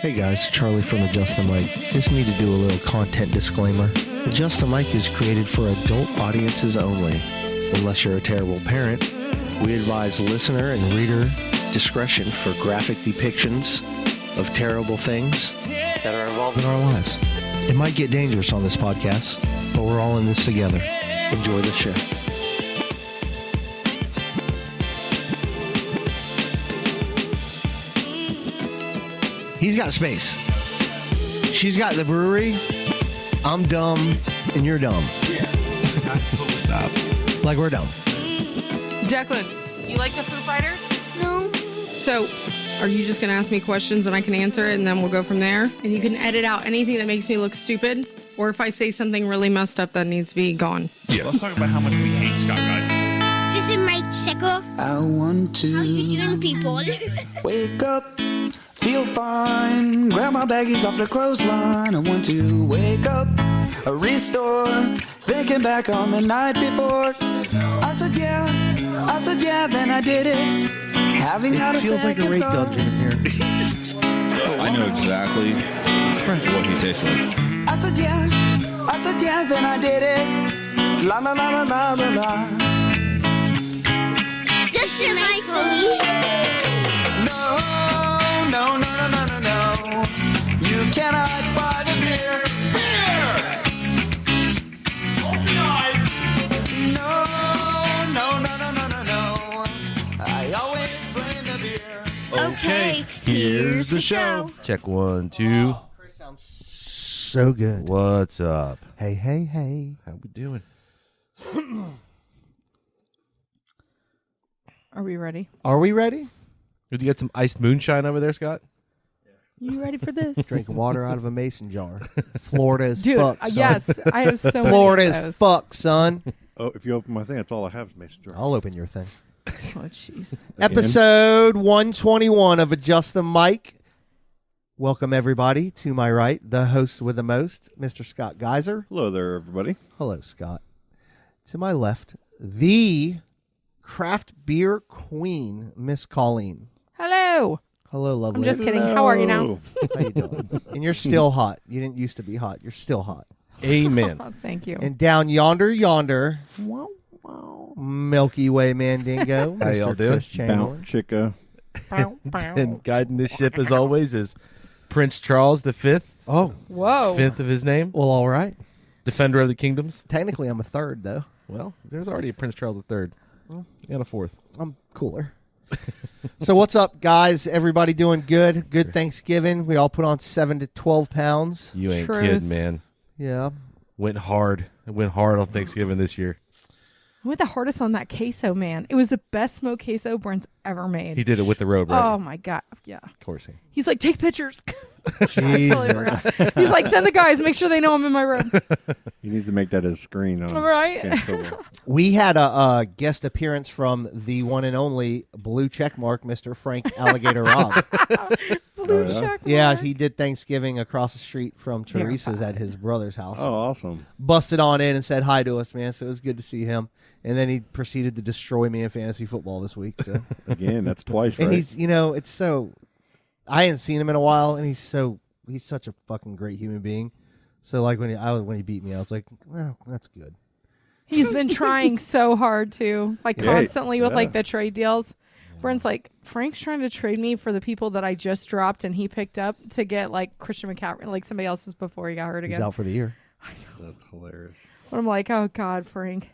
Hey guys, Charlie from Adjust the Mic. Just need to do a little content disclaimer. Adjust the Mic is created for adult audiences only. Unless you're a terrible parent, we advise listener and reader discretion for graphic depictions of terrible things that are involved in our lives. It might get dangerous on this podcast, but we're all in this together. Enjoy the show. He's got space. She's got the brewery. I'm dumb, and you're dumb. Yeah. Stop. Like we're dumb. Declan, you like the Foo Fighters? No. So, are you just going to ask me questions and I can answer it and then we'll go from there? And you can edit out anything that makes me look stupid? Or if I say something really messed up that needs to be gone? Yeah, let's talk about how much we hate Scott Geiser. This is my checker. I want to How you doing, people? wake up, feel fine, grab my baggies off the clothesline. I want to wake up, restore, thinking back on the night before. I said yeah, then I did it. Having not a Feels like a second rape thought. dungeon in here. I know exactly what he tastes like. I said yeah, then I did it. La la la la la la la. Just a mic, Colleen. No. You cannot buy the beer. No. I always blame the beer. Okay, here's the show. Check 1, 2. Chris sounds so good. What's up? Hey. How we doing? Are we ready? Are we ready? Did you get some iced moonshine over there, Scott? You ready for this? Drinking water out of a mason jar. Florida as Dude, fuck, son. yes, I have so Florida many of as those. fuck, son. Oh, if you open my thing, that's all I have is mason jar. I'll open your thing. Oh, jeez. Episode 121 of Adjust the Mic. Welcome, everybody. To my right, the host with the most, Mr. Scott Geiser. Hello there, everybody. Hello, Scott. To my left, the craft beer queen, Miss Colleen. Hello. Hello, lovely. I'm just kidding. How are you now? How you doing? And you're still hot. You didn't used to be hot. You're still hot. Amen. Oh, thank you. And down yonder, Milky Way Mandingo, How y'all Mr. doing? Chris Chamberlain. Bounce Chica. And guiding this ship, as always, is Prince Charles V. Oh, Whoa. 5th of his name. well, all right. Defender of the kingdoms. Technically, I'm a third, though. Well, there's already a Prince Charles III. And a 4th. I'm cooler. So what's up, guys? Everybody doing good? Good Thanksgiving. We all put on 7 to 12 pounds. You ain't Truth. kidding, man. Yeah. Went hard. It went hard on Thanksgiving this year. I went the hardest on that queso, man. It was the best smoked queso Brent's ever made. He did it with the robe, right? Oh, my God. Yeah. Of course. He's like, take pictures. I Jesus. totally forgot. He's like, send the guys. Make sure they know I'm in my room. He needs to make that his screen. On Right. Can't We had a guest appearance from the one and only blue checkmark, Mr. Frank Alligator Rob. Blue Oh, yeah? check Yeah, mark. he did Thanksgiving across the street from Teresa's at his brother's house. Oh, awesome. Busted on in and said hi to us, man. So it was good to see him. And then he proceeded to destroy me in fantasy football this week. So, Again, that's twice, right? and he's, it's so. I hadn't seen him in a while, and he's such a fucking great human being. So like when he beat me, I was like, well, that's good. He's been trying so hard to, like, Yeah, constantly with, yeah. like, the trade deals. Brent's like, Frank's trying to trade me for the people that I just dropped and he picked up to get, like, Christian McCaffrey, like somebody else's before he got hurt He's again. out for the year. That's hilarious. But I'm like, oh, God, Frank.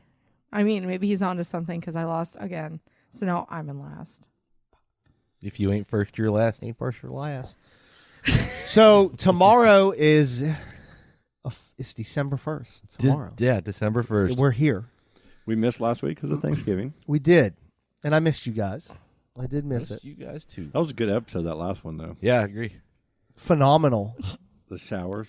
I mean, maybe he's onto something because I lost again. So now I'm in last. If you ain't first, you're last. Ain't first or last. So tomorrow is it's December 1st. Tomorrow. December 1st. We're here. We missed last week because of Thanksgiving. We did. And I missed you guys. I did miss it. You guys, too. That was a good episode, that last one, though. Yeah, I agree. Phenomenal. The showers.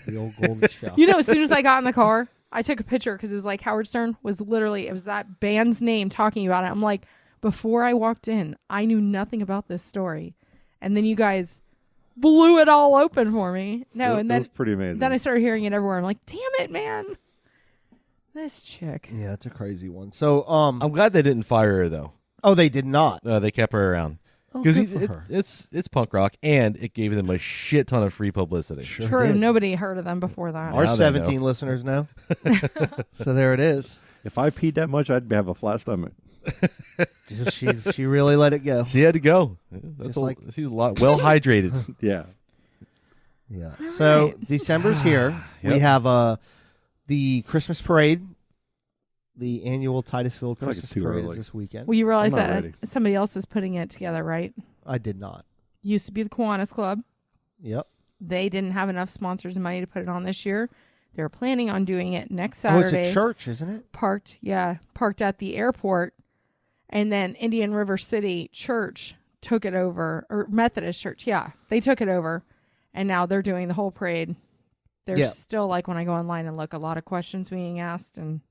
The old golden shower. You know, as soon as I got in the car, I took a picture because it was like Howard Stern was literally, it was that band's name talking about it. I'm like, before I walked in, I knew nothing about this story. And then you guys blew it all open for me. No, and That then was pretty amazing. Then I started hearing it everywhere. I'm like, damn it, man. This chick. Yeah, it's a crazy one. So, I'm glad they didn't fire her, though. oh, they did not. They kept her around. Because good for her. it's punk rock, and it gave them a shit ton of free publicity. True. did. Nobody heard of them before that. Our Now they 17 know. listeners know. So there it is. If I peed that much, I'd have a flat stomach. She really let it go. She had to go. Just like- She's a lot well hydrated. Yeah. Yeah. So December's here. We Yep. have the Christmas parade, the annual Titusville feel like Christmas it's too parade early. is this weekend. Well, you realize I'm not that ready. somebody else is putting it together, right? I did not. Used to be the Kiwanis Club. Yep. They didn't have enough sponsors and money to put it on this year. They're planning on doing it next Oh, it's Saturday. a church, isn't it? Parked at the airport. And then Indian River City Church took it over, or Methodist Church. Yeah, they took it over. And now they're doing the whole parade. There's Yeah. still, like, when I go online and look, a lot of questions being asked. And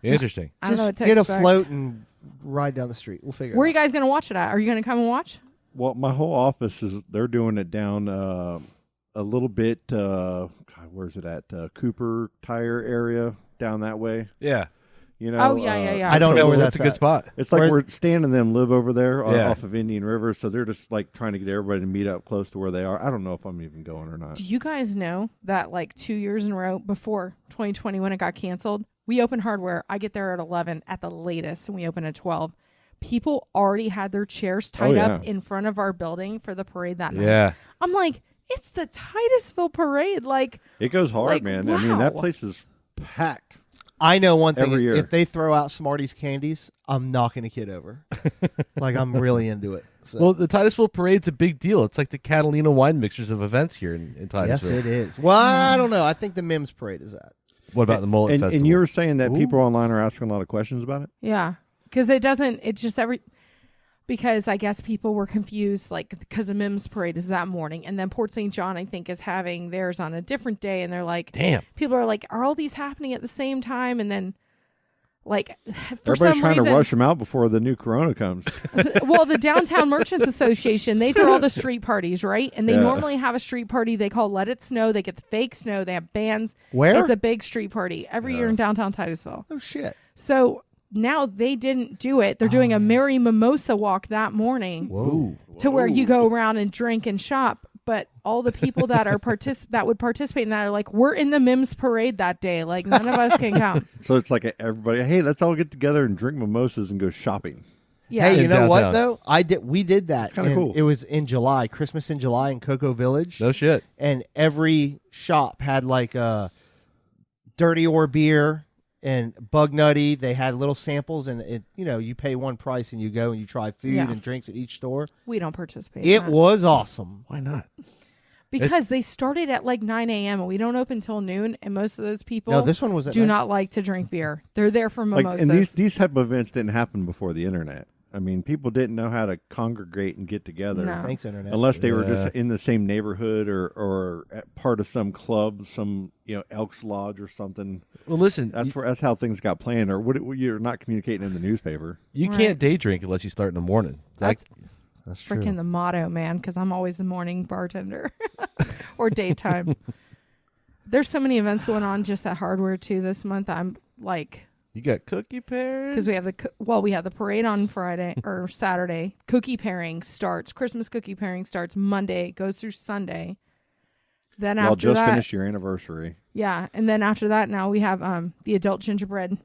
Interesting. I don't know what Just to get expect. a float and ride down the street. We'll figure Where are it you guys going to watch it at? Are you going to come and watch? Well, my whole office they're doing it down a little bit. God, where's it at? Cooper Tire area down that way. Yeah. You know. Oh, yeah. I don't know where That's that's a good at. spot. It's like Where's- where Stan and them live over there Yeah. off of Indian River, so they're just like trying to get everybody to meet up close to where they are. I don't know if I'm even going or not. Do you guys know that, like, 2 years in a row before 2020 when it got canceled, we open hardware. I get there at 11 at the latest, and we open at 12. People already had their chairs tied up yeah. in front of our building for the parade that night. Yeah. I'm like, it's the Titusville parade. Like, It goes hard, Like, man. I mean, that wow. place is packed. I know one thing. Every year. If they throw out Smarties candies, I'm knocking a kid over. Like, I'm really into it. So. Well, the Titusville Parade's a big deal. It's like the Catalina wine mixers of events here in yes, Titusville. it is. Well, I don't know. I think the Mims parade is that. What about the Mullet Festival? And you were saying that Ooh. people online are asking a lot of questions about it? yeah. Because because I guess people were confused, like, because the Mims parade is that morning. And then Port St. John, I think, is having theirs on a different day. And they're like, Damn. people are like, are all these happening at the same time? And then, like, for Everybody's some trying reason, to rush them out before the new Corona comes. well, the Downtown Merchants Association, they throw all the street parties, right? And they Yeah. normally have a street party they call Let It Snow. They get the fake snow. They have bands. Where? It's a big street party every year in downtown Titusville. Oh, shit. So now they didn't do it. They're doing a Merry Mimosa walk that morning Whoa. to where you go around and drink and shop. But all the people that are that would participate in that are like, we're in the Mims parade that day. Like, none of us can come. So it's like everybody, hey, let's all get together and drink mimosas and go shopping. Yeah. Hey, you In know what downtown. though? We did that. kinda and cool. It was in July, Christmas in July in Cocoa Village. No shit. And every shop had like a dirty or beer and bug nutty. They had little samples, and you pay one price and you go and you try food Yeah. and drinks at each store. We don't participate. in It that. was awesome. Why not? Because they started at like 9 a.m. and we don't open till noon, and most of those people No, this one was at do night. not like to drink beer. They're there for Like, mimosas. and these type of events didn't happen before the internet. I mean, people didn't know how to congregate and get together No. Thanks, Internet. unless they were Yeah. just in the same neighborhood or at part of some club, some Elks Lodge or something. Well, listen, That's how things got planned. Or you're not communicating in the newspaper. you Right. can't day drink unless you start in the morning. That's That's true. freaking the motto, man, because I'm always the morning bartender or daytime. There's so many events going on just at Hardware, too, this month. I'm like... You got cookie pairs? Because we have we have the parade on Friday or Saturday. Cookie pairing starts. Christmas cookie pairing starts Monday, goes through Sunday. Then Y'all after just that, finished your anniversary. yeah, and then after that, now we have the adult gingerbread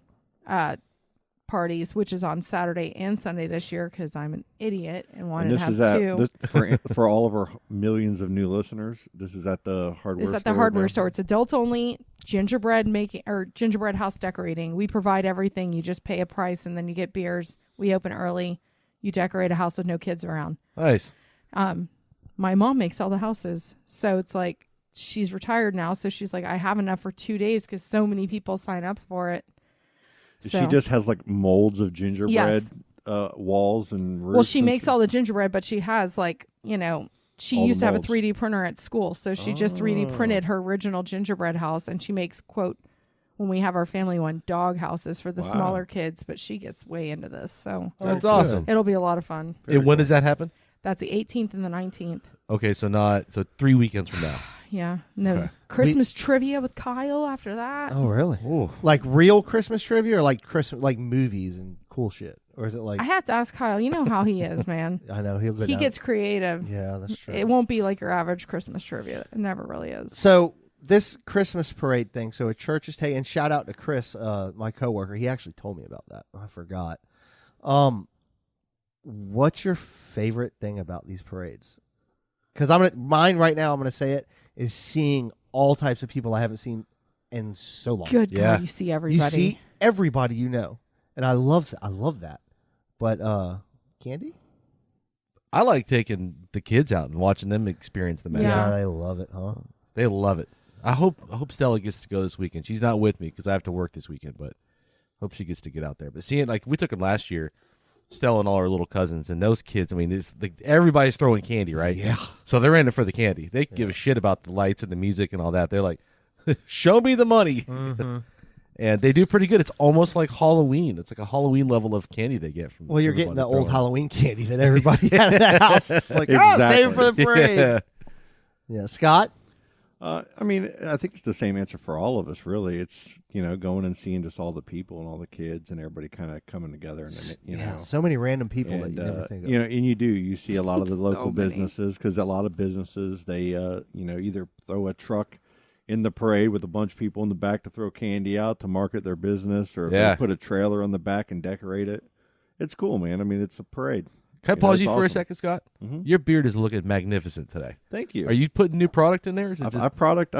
parties, which is on Saturday and Sunday this year because I'm an idiot and And wanted to this have is two. for all of our millions of new listeners. This is at the hardware. It's at the store hardware now. store. It's adults only. Gingerbread making or gingerbread house decorating. We provide everything. You just pay a price and then you get beers. We open early. You decorate a house with no kids around. Nice. My mom makes all the houses, so it's like she's retired now. So she's like, I have enough for 2 days because so many people sign up for it. So, She just has like molds of gingerbread Yes. walls and roofs. well, she and makes shit. all the gingerbread, but she has like, she All the used to have a molds. 3D printer at school. So she just 3D printed her original gingerbread house, and she makes, quote, when we have our family one, dog houses for the Wow. smaller kids, but she gets way into this. So That's awesome. it'll be a lot of fun. And when does that happen? That's the 18th and the 19th. Okay, so 3 weekends from now. Yeah. No. Okay. Christmas trivia with Kyle after that. Oh, really? Ooh. Like real Christmas trivia, or like Christmas, like movies and cool shit, or is it like? I have to ask Kyle. You know how he is, man. I know he'll go. He down. gets creative. Yeah, that's true. It won't be like your average Christmas trivia. It never really is. So this Christmas parade thing. So a church is taking. And shout out to Chris, my coworker. He actually told me about that. I forgot. What's your favorite thing about these parades? Because mine right now. I'm gonna say it is seeing all types of people I haven't seen in so long. Good Yeah. God, you see everybody. You see everybody you know, and I love that. But Candy, I like taking the kids out and watching them experience the magic. Yeah. they love it, huh? They love it. I hope Stella gets to go this weekend. She's not with me because I have to work this weekend, but hope she gets to get out there. But seeing, like, we took them last year, Stella and all our little cousins, and those kids, I mean, it's like everybody's throwing candy, right? Yeah. So they're in it for the candy. They give a shit about the lights and the music and all that. They're like, show me the money. Mm-hmm. And they do pretty good. It's almost like Halloween. It's like a Halloween level of candy they get from. Well, you're getting the everybody old throwing. Halloween candy that everybody had in the house. It's like, save it for the parade. Yeah. Yeah, Scott. I mean, I think it's the same answer for all of us, really. It's, going and seeing just all the people and all the kids and everybody kind of coming together. And, Yeah, so many random people that and, you never think of. and you see a lot of the So local many. businesses, because a lot of businesses, they, either throw a truck in the parade with a bunch of people in the back to throw candy out to market their business, or Yeah. they put a trailer on the back and decorate it. It's cool, man. I mean, it's a parade. Can I pause it's you for a awesome. second, Scott? Mhm. Your beard is looking magnificent today. Thank you. Are you putting new product in there? Or is it just... I product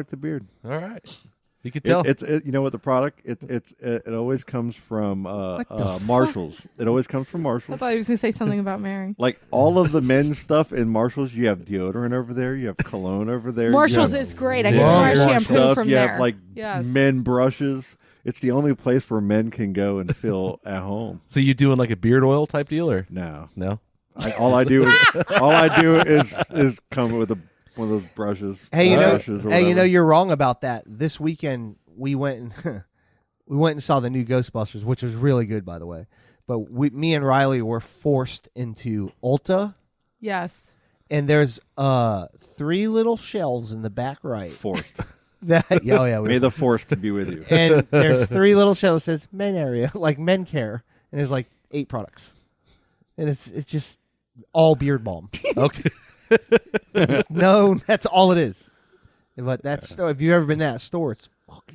the beard. All right. You can tell. You know what, the product, it always comes from Marshalls. It always comes from I Marshalls. thought he was going to say something about Mary. Like all of the men's stuff in Marshalls, you have deodorant over there, you have cologne over there. Marshalls you have is great. I get laundry dry shampoo stuff, from you there. have like Yes. men brushes. It's the only place where men can go and feel at home. So you doing like a beard oil type deal, or No, no? all I do is come with one of those brushes. Hey, brushes or whatever. you're wrong about that. This weekend we went and we saw the new Ghostbusters, which was really good, by the way. But me and Riley were forced into Ulta, Yes. and there's 3 little shelves in the back right. forced. We May the force to be with you. and there's 3 little shelves that says men area, like men care, and there's like 8 products, and it's just all beard balm. Okay. No, that's all it is. But that's if you've ever been to that store, it's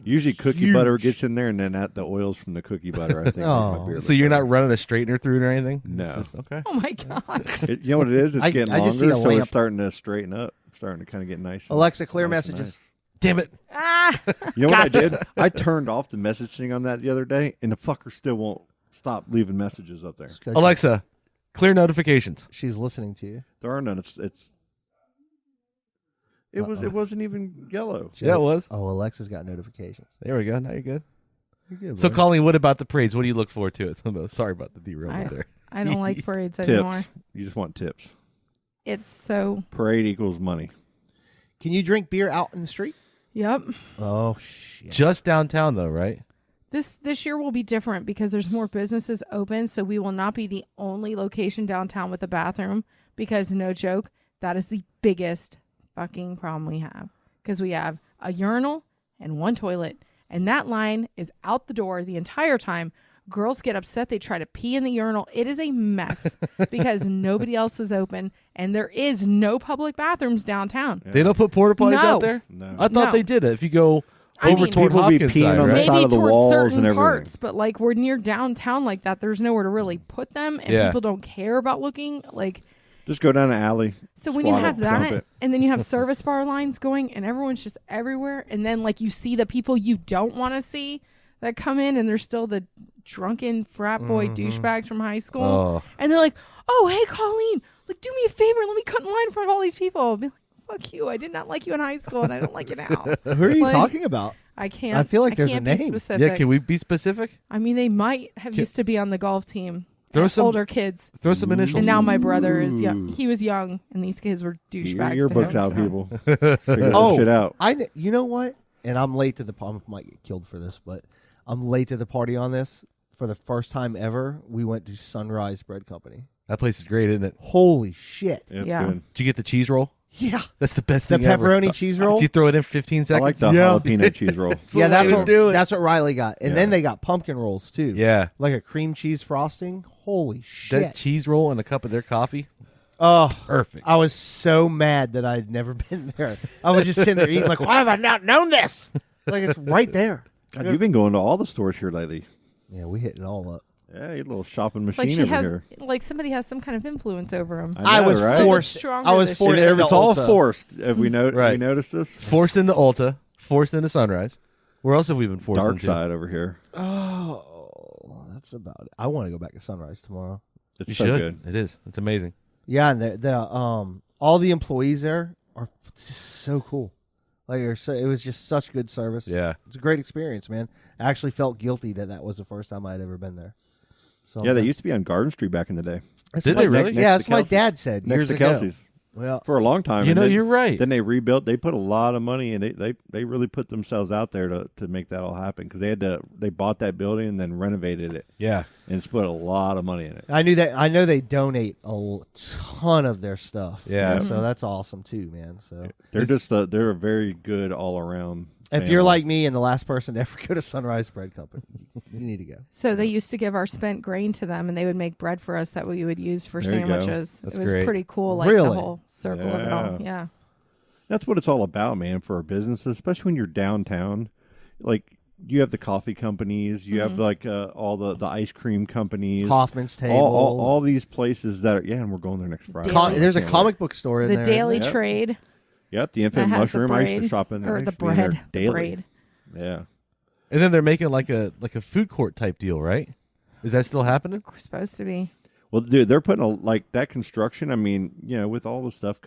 Usually cookie huge. butter gets in there, and then the oils from the cookie butter, I think. make Oh. my beard So look you're better. not running a straightener through it or anything? No. It's just- okay. Oh, my God. You know what it is? It's I getting just see longer, a so lamp. it's starting to straighten up. It's starting to kind of get nice. and- Alexa, clear nice and messages. Damn it. Ah. nice. You know what I did? I turned off the messaging on that the other day, and the fucker still won't stop leaving messages up there. 'Cause Alexa, clear notifications. she's listening to you. There are none. It wasn't even yellow. Yeah, it was. Oh, Alexa's got notifications. There we go. Now you're good. You're good, So, boy. Colleen, what about the parades? What do you look forward to at the most? Sorry about the derailment there. I don't like parades anymore. Tips. You just want tips. It's so. Parade equals money. Can you drink beer out in the street? Yep. Oh shit! Just downtown, though, right? This year will be different because there's more businesses open, so we will not be the only location downtown with a bathroom. Because no joke, that is the biggest fucking problem we have. Because we have a urinal and 1 toilet, and that line is out the door the entire time. Girls get upset. They try to pee in the urinal. It is a mess because nobody else is open, and there is no public bathrooms downtown. They don't put porta potties No. out there? No. I thought No. they did it. If you go I over mean- toward People be Hopkins peeing side, on the right? side Maybe of the towards walls certain and everything. parts, but like we're near downtown like that, there's nowhere to really put them, and Yeah. people don't care about looking like. Just go down the alley. So when you squat have it, dump that, it. and then you have service bar lines going, and everyone's just everywhere, and then like you see the people you don't want to see that come in, and they're still the drunken frat boy douchebags from high school, Oh. and they're like, "Oh, hey, Colleen, like do me a favor, let me cut in line in front of all these people." I'll be like, "Fuck you! I did not like you in high school, and I don't like you now." Who are you Like, talking about? I can't. I feel like there's a can't be name. specific. Yeah, can we be specific? I mean, they might have used to be on the golf team. Throw some- older kids, Throw some initials. and now my brother is young. Ooh. He was young, and these kids were Get douchebags. your to books him, out, so. people. Figure Oh. that shit out. You know what? And I'm late to the. I might get killed for this, but I'm late to the party on this. For the first time ever, we went to Sunrise Bread Company. That place is great, isn't it? Holy shit! It's Yeah. good. Did you get the cheese roll? Yeah. That's the best The thing ever. pepperoni cheese roll? You throw it in 15 I seconds. like the jalapeno cheese roll. Yeah, that's what do it. that's what Riley got. And Yeah. then they got pumpkin rolls too. Yeah. Like a cream cheese frosting. Holy shit. That cheese roll and a cup of their coffee. Oh, Perfect. I was so mad that I'd never been there. I was just sitting there eating like, why have I not known this? Like, it's right there. God, you've been going to all the stores here lately. Yeah, we hit it all up. Yeah, you little shopping Like machine she over has, here. like somebody has some kind of influence over him. I know, was right? forced. Stronger I was this forced. year. into It's all Ulta. forced. Have we, Right. we noticed this? Forced into Ulta. Forced into Sunrise. Where else have we been forced Dark into? side over here. Oh, that's about it. I want to go back to Sunrise tomorrow. It's You so should. good. It is. It's amazing. Yeah, and the all the employees there are just so cool. Like it was just such good service. Yeah. It's a great experience, man. I actually felt guilty that was the first time I'd ever been there. So Yeah, they used to be on Garden Street back in the day. That's Did what they my- really? Next Yeah, to that's what my Kelsey's. dad said Next years to ago. Kelsey's. Well, For a long time. You and know, then- you're right. Then they rebuilt. They put a lot of money, and they really put themselves out there to make that all happen because they bought that building and then renovated it Yeah. and put a lot of money in it. I knew that. I know they donate a ton of their stuff. Yeah. So that's awesome too, man. So They're a very good all around. if you're like me and the last person to ever go to Sunrise Bread Company, you need to go. So they used to give our spent grain to them, and they would make bread for us that we would use for There you go. sandwiches. That's it was great. pretty cool, like Really? the whole circle of it all. Yeah. That's what it's all about, man. For a business, especially when you're downtown, like you have the coffee companies, you have like all the ice cream companies, Kaufman's Table. all these places that are and we're going there next Friday. Daily- There's a Can't comic book store in The there. Daily Yep. Trade. Yep, the That Infinite has the Mushroom. I used to braid, shop in there. or I used the to be in there bread. The daily. braid. Yeah. And then they're making like a food court type deal, right? Is that still happening? We're supposed to be. Well, dude, they're putting like that construction. I mean, with all the stuff,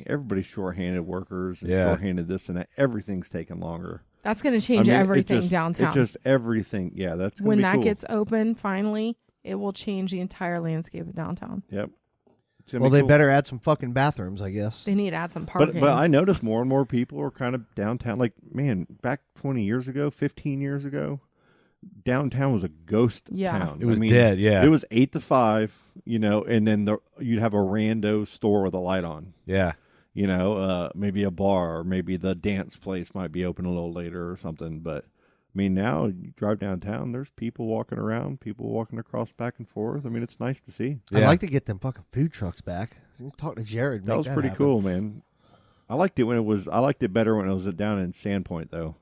everybody's shorthanded workers and shorthanded this and that. Everything's taking longer. That's going to change everything downtown. It just everything. Yeah, that's gonna when be that cool. gets open, finally, it will change the entire landscape of downtown. Yep. It's gonna Well, be they cool. better add some fucking bathrooms, I guess. They need to add some parking. But I noticed more and more people are kind of downtown. Like, man, back 20 years ago, 15 years ago, downtown was a ghost town. It was dead, yeah. It was 8 to 5, and then you'd have a rando store with a light on. Yeah. Maybe a bar, or maybe the dance place might be open a little later or something. But, I mean, now you drive downtown, there's people walking around, people walking across back and forth. I mean, it's nice to see. I'd like to get them fucking food trucks back. Talk to Jared. That was pretty cool, man. I liked it better when it was down in Sandpoint, though.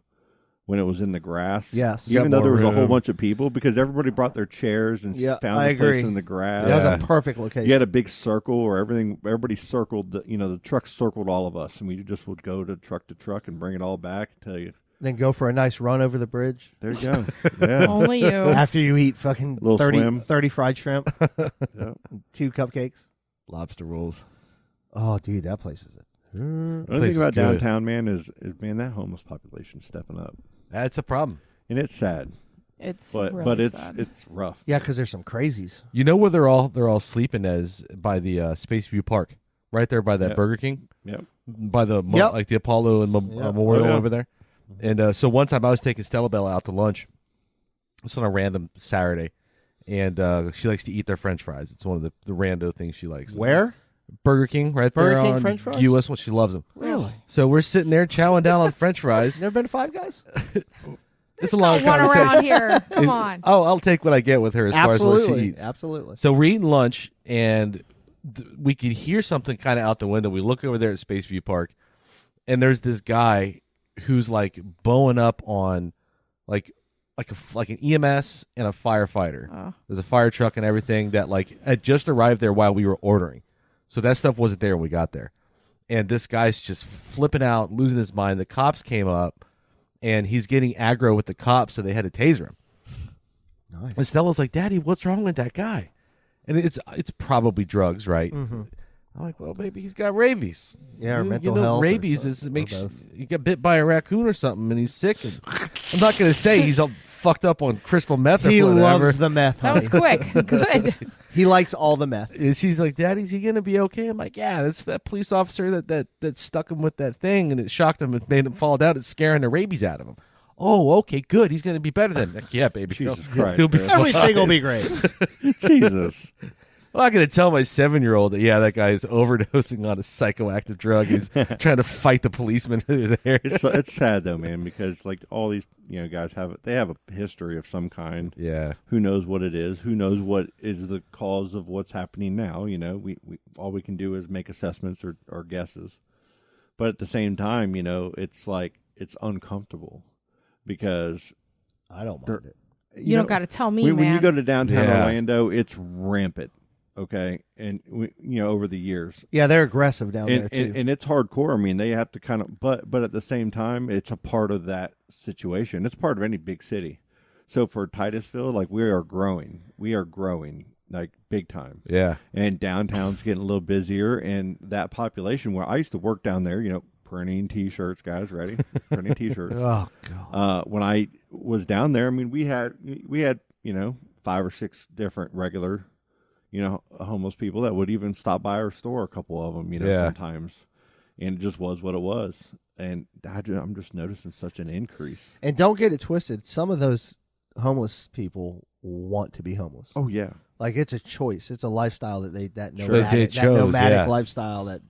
When it was in the grass. Yes. Even though there was a whole room. bunch of people, because everybody brought their chairs and Yeah, found I a place agree. in the grass. That was Yeah. a perfect location. You had a big circle where everybody circled, the truck circled all of us, and we just would go to truck and bring it all back. Tell you, Then go for a nice run over the bridge. there you go. Yeah. Only you. After you eat fucking Little 30, swim. 30 fried shrimp, Yeah. 2 cupcakes. Lobster rolls. Oh, dude, that place is it. The only Place thing is about good. downtown, man, is man, that homeless population stepping up, That's a problem. and it's sad, It's but really it's sad. it's rough. Yeah, because there's some crazies. You know where they're all sleeping as by the Spaceview Park, right there by that Yeah. Burger King, Yep. by the Yep. like the Apollo and Memorial Oh, yeah. over there. And so one time I was taking Stella Bella out to lunch. It's on a random Saturday, and she likes to eat their French fries. It's one of the rando things she likes. Where? Burger King, right Burger there King on French fries? US. She loves them. Really? So we're sitting there chowing down on French fries. Never been to Five Guys? It's a long One conversation. around here. Come on. Oh, I'll take what I get with her as far as what she Absolutely. eats. Absolutely. So we're eating lunch, and we could hear something kind of out the window. We look over there at Spaceview Park, and there's this guy who's like bowing up on like an EMS and a firefighter. Oh. There's a fire truck and everything that like had just arrived there while we were ordering. So that stuff wasn't there when we got there. And this guy's just flipping out, losing his mind. The cops came up, and he's getting aggro with the cops, so they had to taser him. Nice. And Stella's like, "Daddy, what's wrong with that guy?" And it's probably drugs, right? Mm-hmm. I'm like, "Well, maybe he's got rabies." Yeah, or You mental know, health. or rabies something, is or makes both. you get bit by a raccoon or something, and he's sick. And I'm not going to say he's all fucked up on crystal meth or He whatever. loves the meth, That was honey. quick. Good. He likes all the meth. And she's like, "Daddy, is he going to be okay?" I'm like, "Yeah, that's that police officer that stuck him with that thing, and it shocked him and made him fall down. It's scaring the rabies out of him." Oh, okay, good. He's going to be better then. Like, yeah, baby. Jesus He'll Christ, be man. fine. Everything will be great. Jesus. I'm not going to tell my 7-year-old that, yeah, that guy is overdosing on a psychoactive drug. He's trying to fight the policeman who are there. It's sad though, man, because like all these guys have a history of some kind. Yeah. Who knows what it is? Who knows what is the cause of what's happening now? We all we can do is make assessments or guesses. But at the same time, it's like it's uncomfortable because I don't mind it. You don't got to tell me, man. When you go to downtown Orlando, it's rampant. Okay, and over the years, yeah, they're aggressive down there too, and it's hardcore. I mean, they have to kind of, but at the same time, it's a part of that situation. It's part of any big city. So for Titusville, like we are growing like big time. Yeah, and downtown's getting a little busier, and that population where I used to work down there, printing T-shirts, guys, ready? Printing T-shirts. Oh God! When I was down there, I mean, we had 5 or 6 different regular. Homeless people that would even stop by our store, a couple of them, sometimes. And it just was what it was. And I'm just noticing such an increase. And don't get it twisted. Some of those homeless people want to be homeless. Oh, yeah. Like it's a choice. It's a lifestyle that nomadic lifestyle that,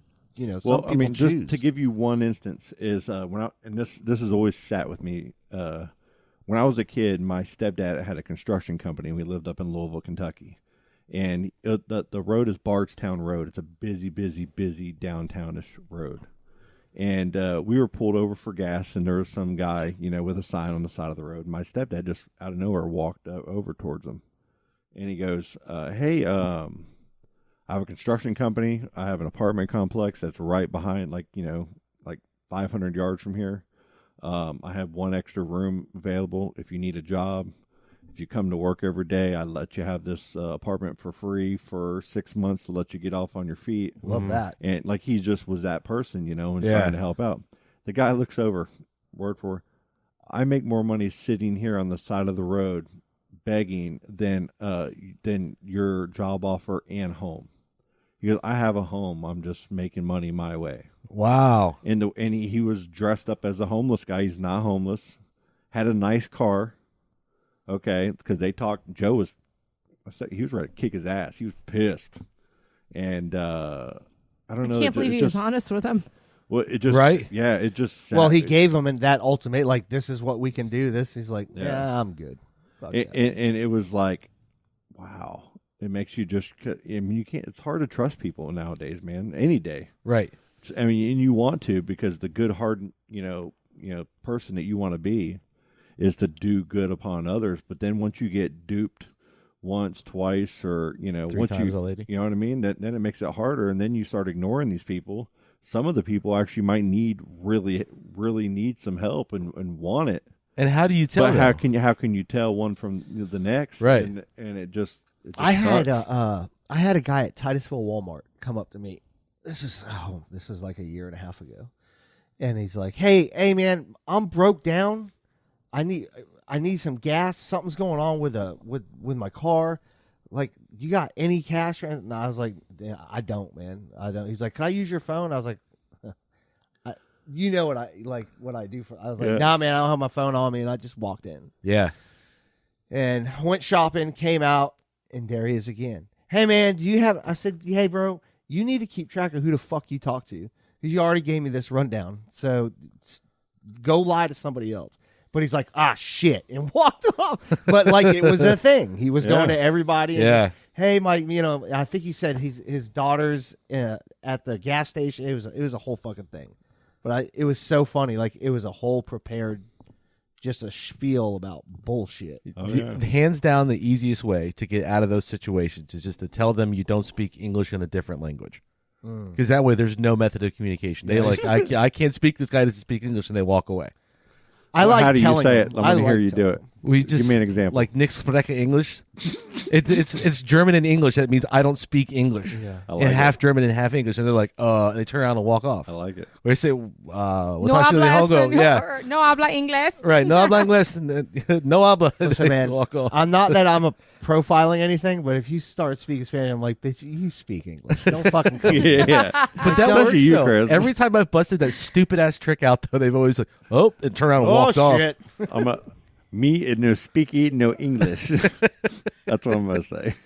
some people choose. Just to give you one instance is this has always sat with me. When I was a kid, my stepdad had a construction company and we lived up in Louisville, Kentucky. And the road is Bardstown Road. It's a busy downtownish road. And we were pulled over for gas, and there was some guy, with a sign on the side of the road. My stepdad just out of nowhere walked over towards him. And he goes, hey, I have a construction company. I have an apartment complex that's right behind, like 500 yards from here. I have one extra room available if you need a job. If you come to work every day, I let you have this apartment for free for 6 months to let you get off on your feet. Love that. And like he just was that person, and trying to help out. The guy looks over, word for word, I make more money sitting here on the side of the road begging than your job offer and home. He goes, I have a home. I'm just making money my way. Wow. And he was dressed up as a homeless guy. He's not homeless. Had a nice car. Okay, because they talked. Joe was ready to kick his ass. He was pissed, and I don't know. I can't believe he was honest with him. Well, it just right. Yeah, it just. Well, he gave him that ultimate, like this is what we can do. He's like, yeah, I'm good. And it was like, wow. It makes you just. I mean, you can't. It's hard to trust people nowadays, man. Any day, right? And you want to because the good, hard, person that you want to be. Is to do good upon others, but then once you get duped once, twice, or 3 once times a lady, you know what I mean. Then it makes it harder, and then you start ignoring these people. Some of the people actually might really need some help and want it. And how do you tell? But how can you tell one from the next? Right, and it just I had sucks. a guy at Titusville Walmart come up to me. This was like a year and a half ago, and he's like, "Hey, man, I'm broke down. I need some gas. Something's going on with my car. Like, you got any cash?" And I was like, yeah, I don't, man. I don't. He's like, can I use your phone? I was like, what I do for. I was like, nah, man, I don't have my phone on me, and I just walked in. Yeah. And went shopping, came out, and there he is again. Hey, man, do you have? I said, hey, bro, you need to keep track of who the fuck you talk to because you already gave me this rundown. So go lie to somebody else. But he's like, shit, and walked off. But like it was a thing. He was going to everybody. And hey, I think he said his daughter's at the gas station. It was a whole fucking thing. But it was so funny. Like it was a whole prepared, just a spiel about bullshit. Hands down, the easiest way to get out of those situations is just to tell them you don't speak English in a different language. Because that way there's no method of communication. They I can't speak. This guy doesn't speak English, and they walk away. How do you say it? Let me hear you do it. Give me an example. Like Nick spreche English. It's German and English. That means I don't speak English. Yeah. And half German and half English. And they're like, and they turn around and walk off. I like it. Or they say, no habla español. No habla inglés. Right. No habla inglés. No habla. Listen, man, walk off. I'm not that I'm a profiling anything, but if you start speaking Spanish, I'm like, bitch, you speak English. Don't fucking come yeah. But that works, you, though. Chris. Every time I've busted that stupid ass trick out, though, they've always like, and turn around and walked off. Shit. Me no speaky no English. That's what I'm gonna say.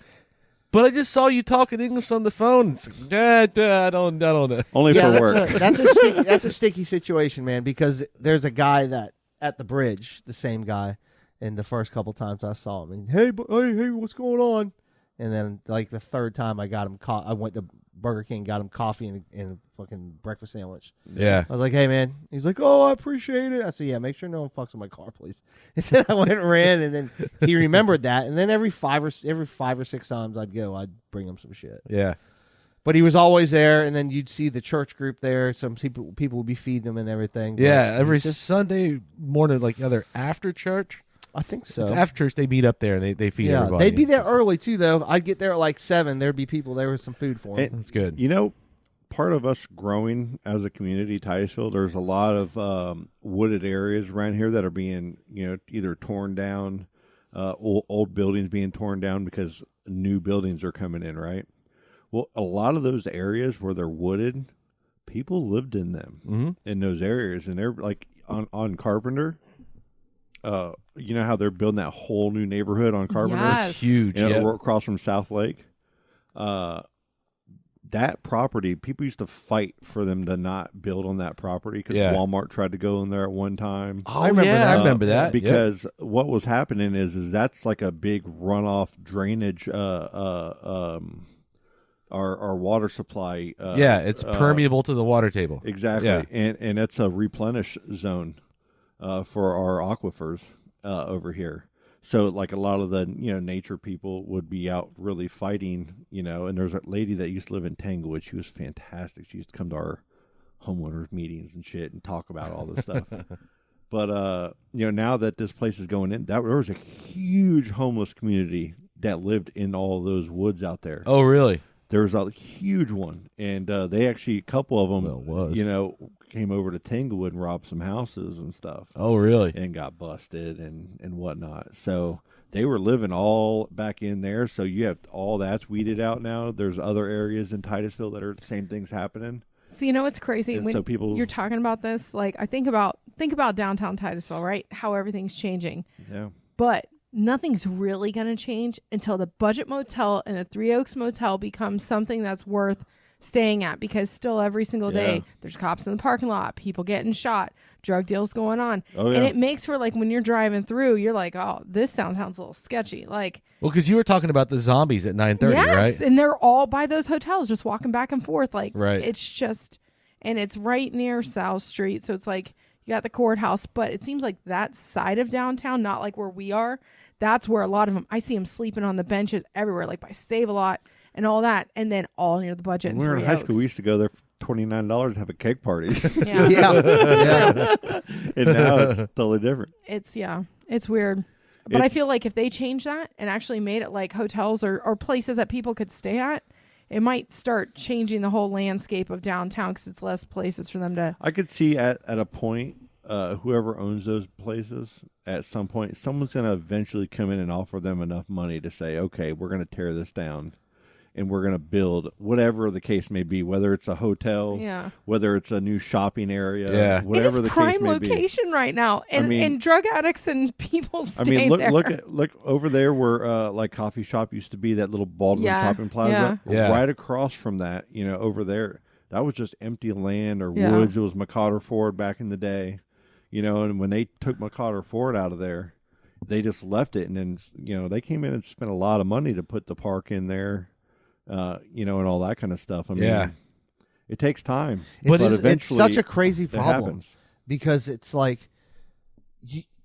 But I just saw you talking English on the phone. It's like, I don't know. Only Yeah, for work. that's a sticky situation, man. Because there's a guy that at the bridge, the same guy, and the first couple times I saw him, and hey, what's going on? And then like the third time I got him, I went to Burger King, got him coffee and a fucking breakfast sandwich. Yeah. I was like, hey man. He's like, oh, I appreciate it. I said, yeah, make sure no one fucks with my car, please. And then I went and ran, and then he remembered that. And then every five or 6 times I'd go, I'd bring him some shit. Yeah. But he was always there, and then you'd see the church group there. Some people would be feeding him and everything. But Yeah, every it's just- Sunday morning, like either after church. I think so. It's after church, they meet up there and they feed everybody. They'd be there early too, though. I'd get there at like 7. There'd be people there with some food for them. That's good. You know, part of us growing as a community, Titusville, there's a lot of wooded areas around here that are being, either torn down, old buildings being torn down because new buildings are coming in, right? Well, a lot of those areas where they're wooded, people lived in them, in those areas. And they're like on Carpenter. You know how they're building that whole new neighborhood on Carpenter? Yes. Huge. Across from South Lake. That property, people used to fight for them to not build on that property because Walmart tried to go in there at one time. Oh, I remember that. Because what was happening is that's like a big runoff drainage, our water supply. It's permeable to the water table. Exactly. Yeah. And it's a replenish zone for our aquifers over here. So, like, a lot of the, nature people would be out really fighting, and there's a lady that used to live in Tanglewood. She was fantastic. She used to come to our homeowners meetings and shit and talk about all this stuff. But, now that this place is going in, there was a huge homeless community that lived in all those woods out there. Oh, really? There was a huge one. And they actually, a couple of them, came over to Tanglewood and robbed some houses and stuff. Oh, really? And got busted and whatnot. So they were living all back in there. So you have all that's weeded out now. There's other areas in Titusville that are the same things happening. So you know what's crazy? And When so people, you're talking about this, like I think about downtown Titusville, right? How everything's changing. Yeah. But nothing's really going to change until the Budget Motel and the Three Oaks Motel becomes something that's worth staying at, because still every single day there's cops in the parking lot, people getting shot, drug deals going on. Oh, yeah. And it makes for, like, when you're driving through, you're like, oh, this sounds a little sketchy. Like, well, because you were talking about the zombies at 9:30, yes, right? and they're all by those hotels just walking back and forth. Like, right. It's just, and it's right near South Street. So it's like you got the courthouse, but it seems like that side of downtown, not like where we are, that's where a lot of them, I see them sleeping on the benches everywhere, like by Save-A-Lot and all that, and then all near the Budget. When we were in high school, we used to go there for $29 to have a cake party. Yeah. Yeah. And now it's totally different. It's weird. But I feel like if they change that and actually made it like hotels or places that people could stay at, it might start changing the whole landscape of downtown, because it's less places for them to. I could see at a point, whoever owns those places, at some point, someone's going to eventually come in and offer them enough money to say, okay, we're going to tear this down and we're going to build whatever the case may be, whether it's a hotel, whether it's a new shopping area, whatever the case may be. It's prime location right now, and drug addicts and people stay there. Look over there where like coffee shop used to be, that little Baldwin shopping plaza. Yeah. Right across from that, over there, that was just empty land or woods. It was McOtter Ford back in the day, and when they took McOtter Ford out of there, they just left it, and then they came in and spent a lot of money to put the park in there. And all that kind of stuff. I mean, it takes time, but eventually it's such a crazy it problem happens. Because it's like,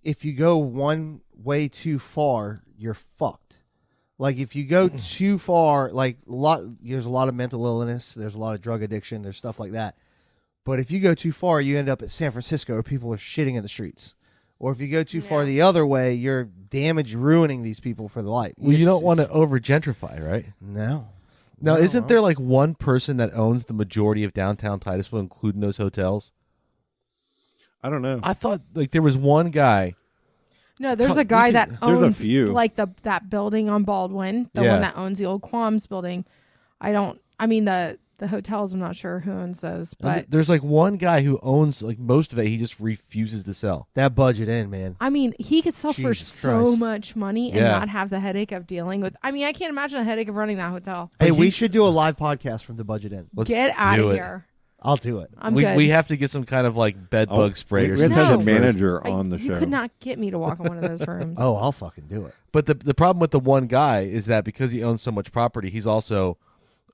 if you go one way too far, you're fucked. Like if you go too far, like there's a lot of mental illness, there's a lot of drug addiction, there's stuff like that. But if you go too far, you end up at San Francisco where people are shitting in the streets. Or if you go too far the other way, you're ruining these people for the life. Well, you don't want to over gentrify, right? No. Now, isn't there like one person that owns the majority of downtown Titusville, including those hotels? I don't know. I thought like there was one guy. No, there's a guy that there's owns a few. like that building on Baldwin, the one that owns the old Qualms building. The The hotels, I'm not sure who owns those, And but there's like one guy who owns like most of it. He just refuses to sell. That budget in, man. I mean, he could sell for Jesus so Christ. much money and Yeah. not have the headache of dealing with. I mean, I can't imagine the headache of running that hotel. Hey, But we he- should do a live podcast from the budget in. Let's Get out do of it. here. I'll do it. I'm we good. we have to get some kind of like bed bug spray or we have something. to have the No. manager on the You show. could not get me to walk in one of those rooms. Oh, I'll fucking do it. But the problem with the one guy is that because he owns so much property, he's also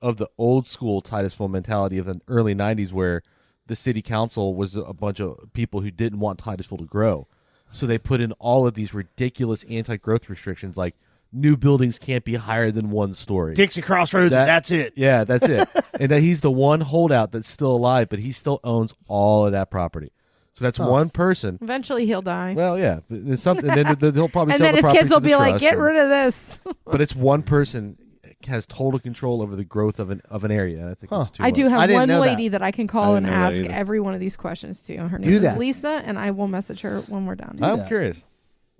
of the old school Titusville mentality of the early 90s where the city council was a bunch of people who didn't want Titusville to grow. So they put in all of these ridiculous anti-growth restrictions like new buildings can't be higher than 1 story. Dixie Crossroads, and that's it. Yeah, that's it. And that he's the one holdout that's still alive, but he still owns all of that property. So that's one person. Eventually, he'll die. Well, yeah, it's something. Then they'll probably and sell then the his property kids to will the be like, trust "Get and- rid of this." But it's one person has total control over the growth of an area. I think it's too I do much. have I didn't one know lady that. that I can I call didn't and know that ask either. every one of these questions to. Her Do name is that. Lisa, and I will message her when we're done. I'm that. curious.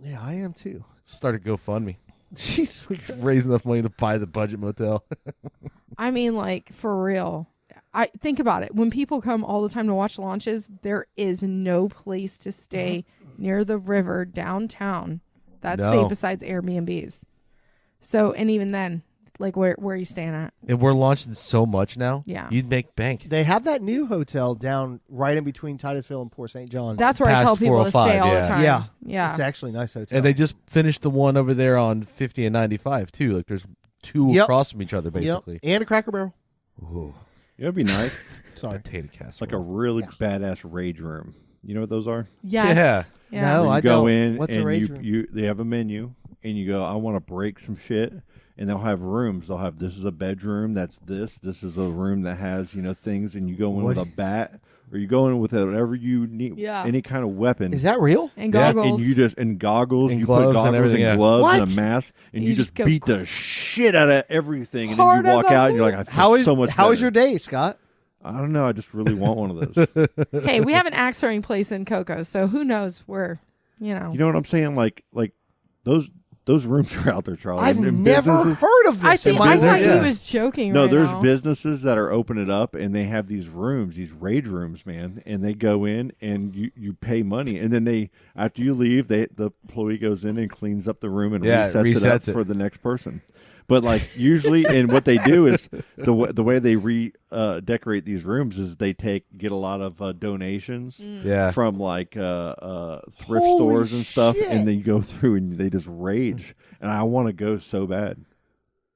Yeah, I am too. Start a GoFundMe. Jesus. Raise enough money to buy the budget motel. I mean, like, for real. I think about it. When people come all the time to watch launches, there is no place to stay near the river downtown that's No. safe besides Airbnbs. So, and even then, like, where are you staying at? And we're launching so much now. Yeah. You'd make bank. They have that new hotel down right in between Titusville and Port St. John. That's where I Past tell people to 405, stay all yeah. the time. Yeah. Yeah. It's actually a nice hotel. And they just finished the one over there on 50 and 95 too. Like there's two Yep. across from each other basically. Yep. And a Cracker Barrel. Ooh, It'd be nice. Sorry. potato casserole. Like a really badass rage room. You know what those are? Yes. Yeah. Yeah. No, Where you I go don't. in What's a and rage room? they have a menu and you go, I want to break some shit, and they'll have rooms. They'll have, this is a bedroom, that's this is a room that has things, and you go in What? with a bat, or you go in with whatever you need, Yeah. any kind of weapon. Is that real? And Yeah, goggles. And you just goggles, And you gloves put and goggles everything, yeah. gloves What? and a mask, and You you just just go beat the shit out of everything, and Hard then you as walk a out, and you're like, whip. I feel so much. How was better. your day, Scott? I don't know. I just really want one of those. Hey, we have an axe throwing place in Cocoa, so who knows where, You know what I'm saying? Like those rooms are out there, Charlie. I've And never businesses- heard of this. I think in my I thought life. he Yeah. was joking. No, right there's now. businesses that are opening it up, and they have these rooms, these rage rooms, man. And they go in, and you pay money, and then after you leave, the employee goes in and cleans up the room and Yeah, resets it up resets it. for the next person. But like usually, and what they do is the way they decorate these rooms is they get a lot of donations Yeah. from like thrift Holy stores and stuff, shit. and then you go through and they just rage. And I want to go so bad.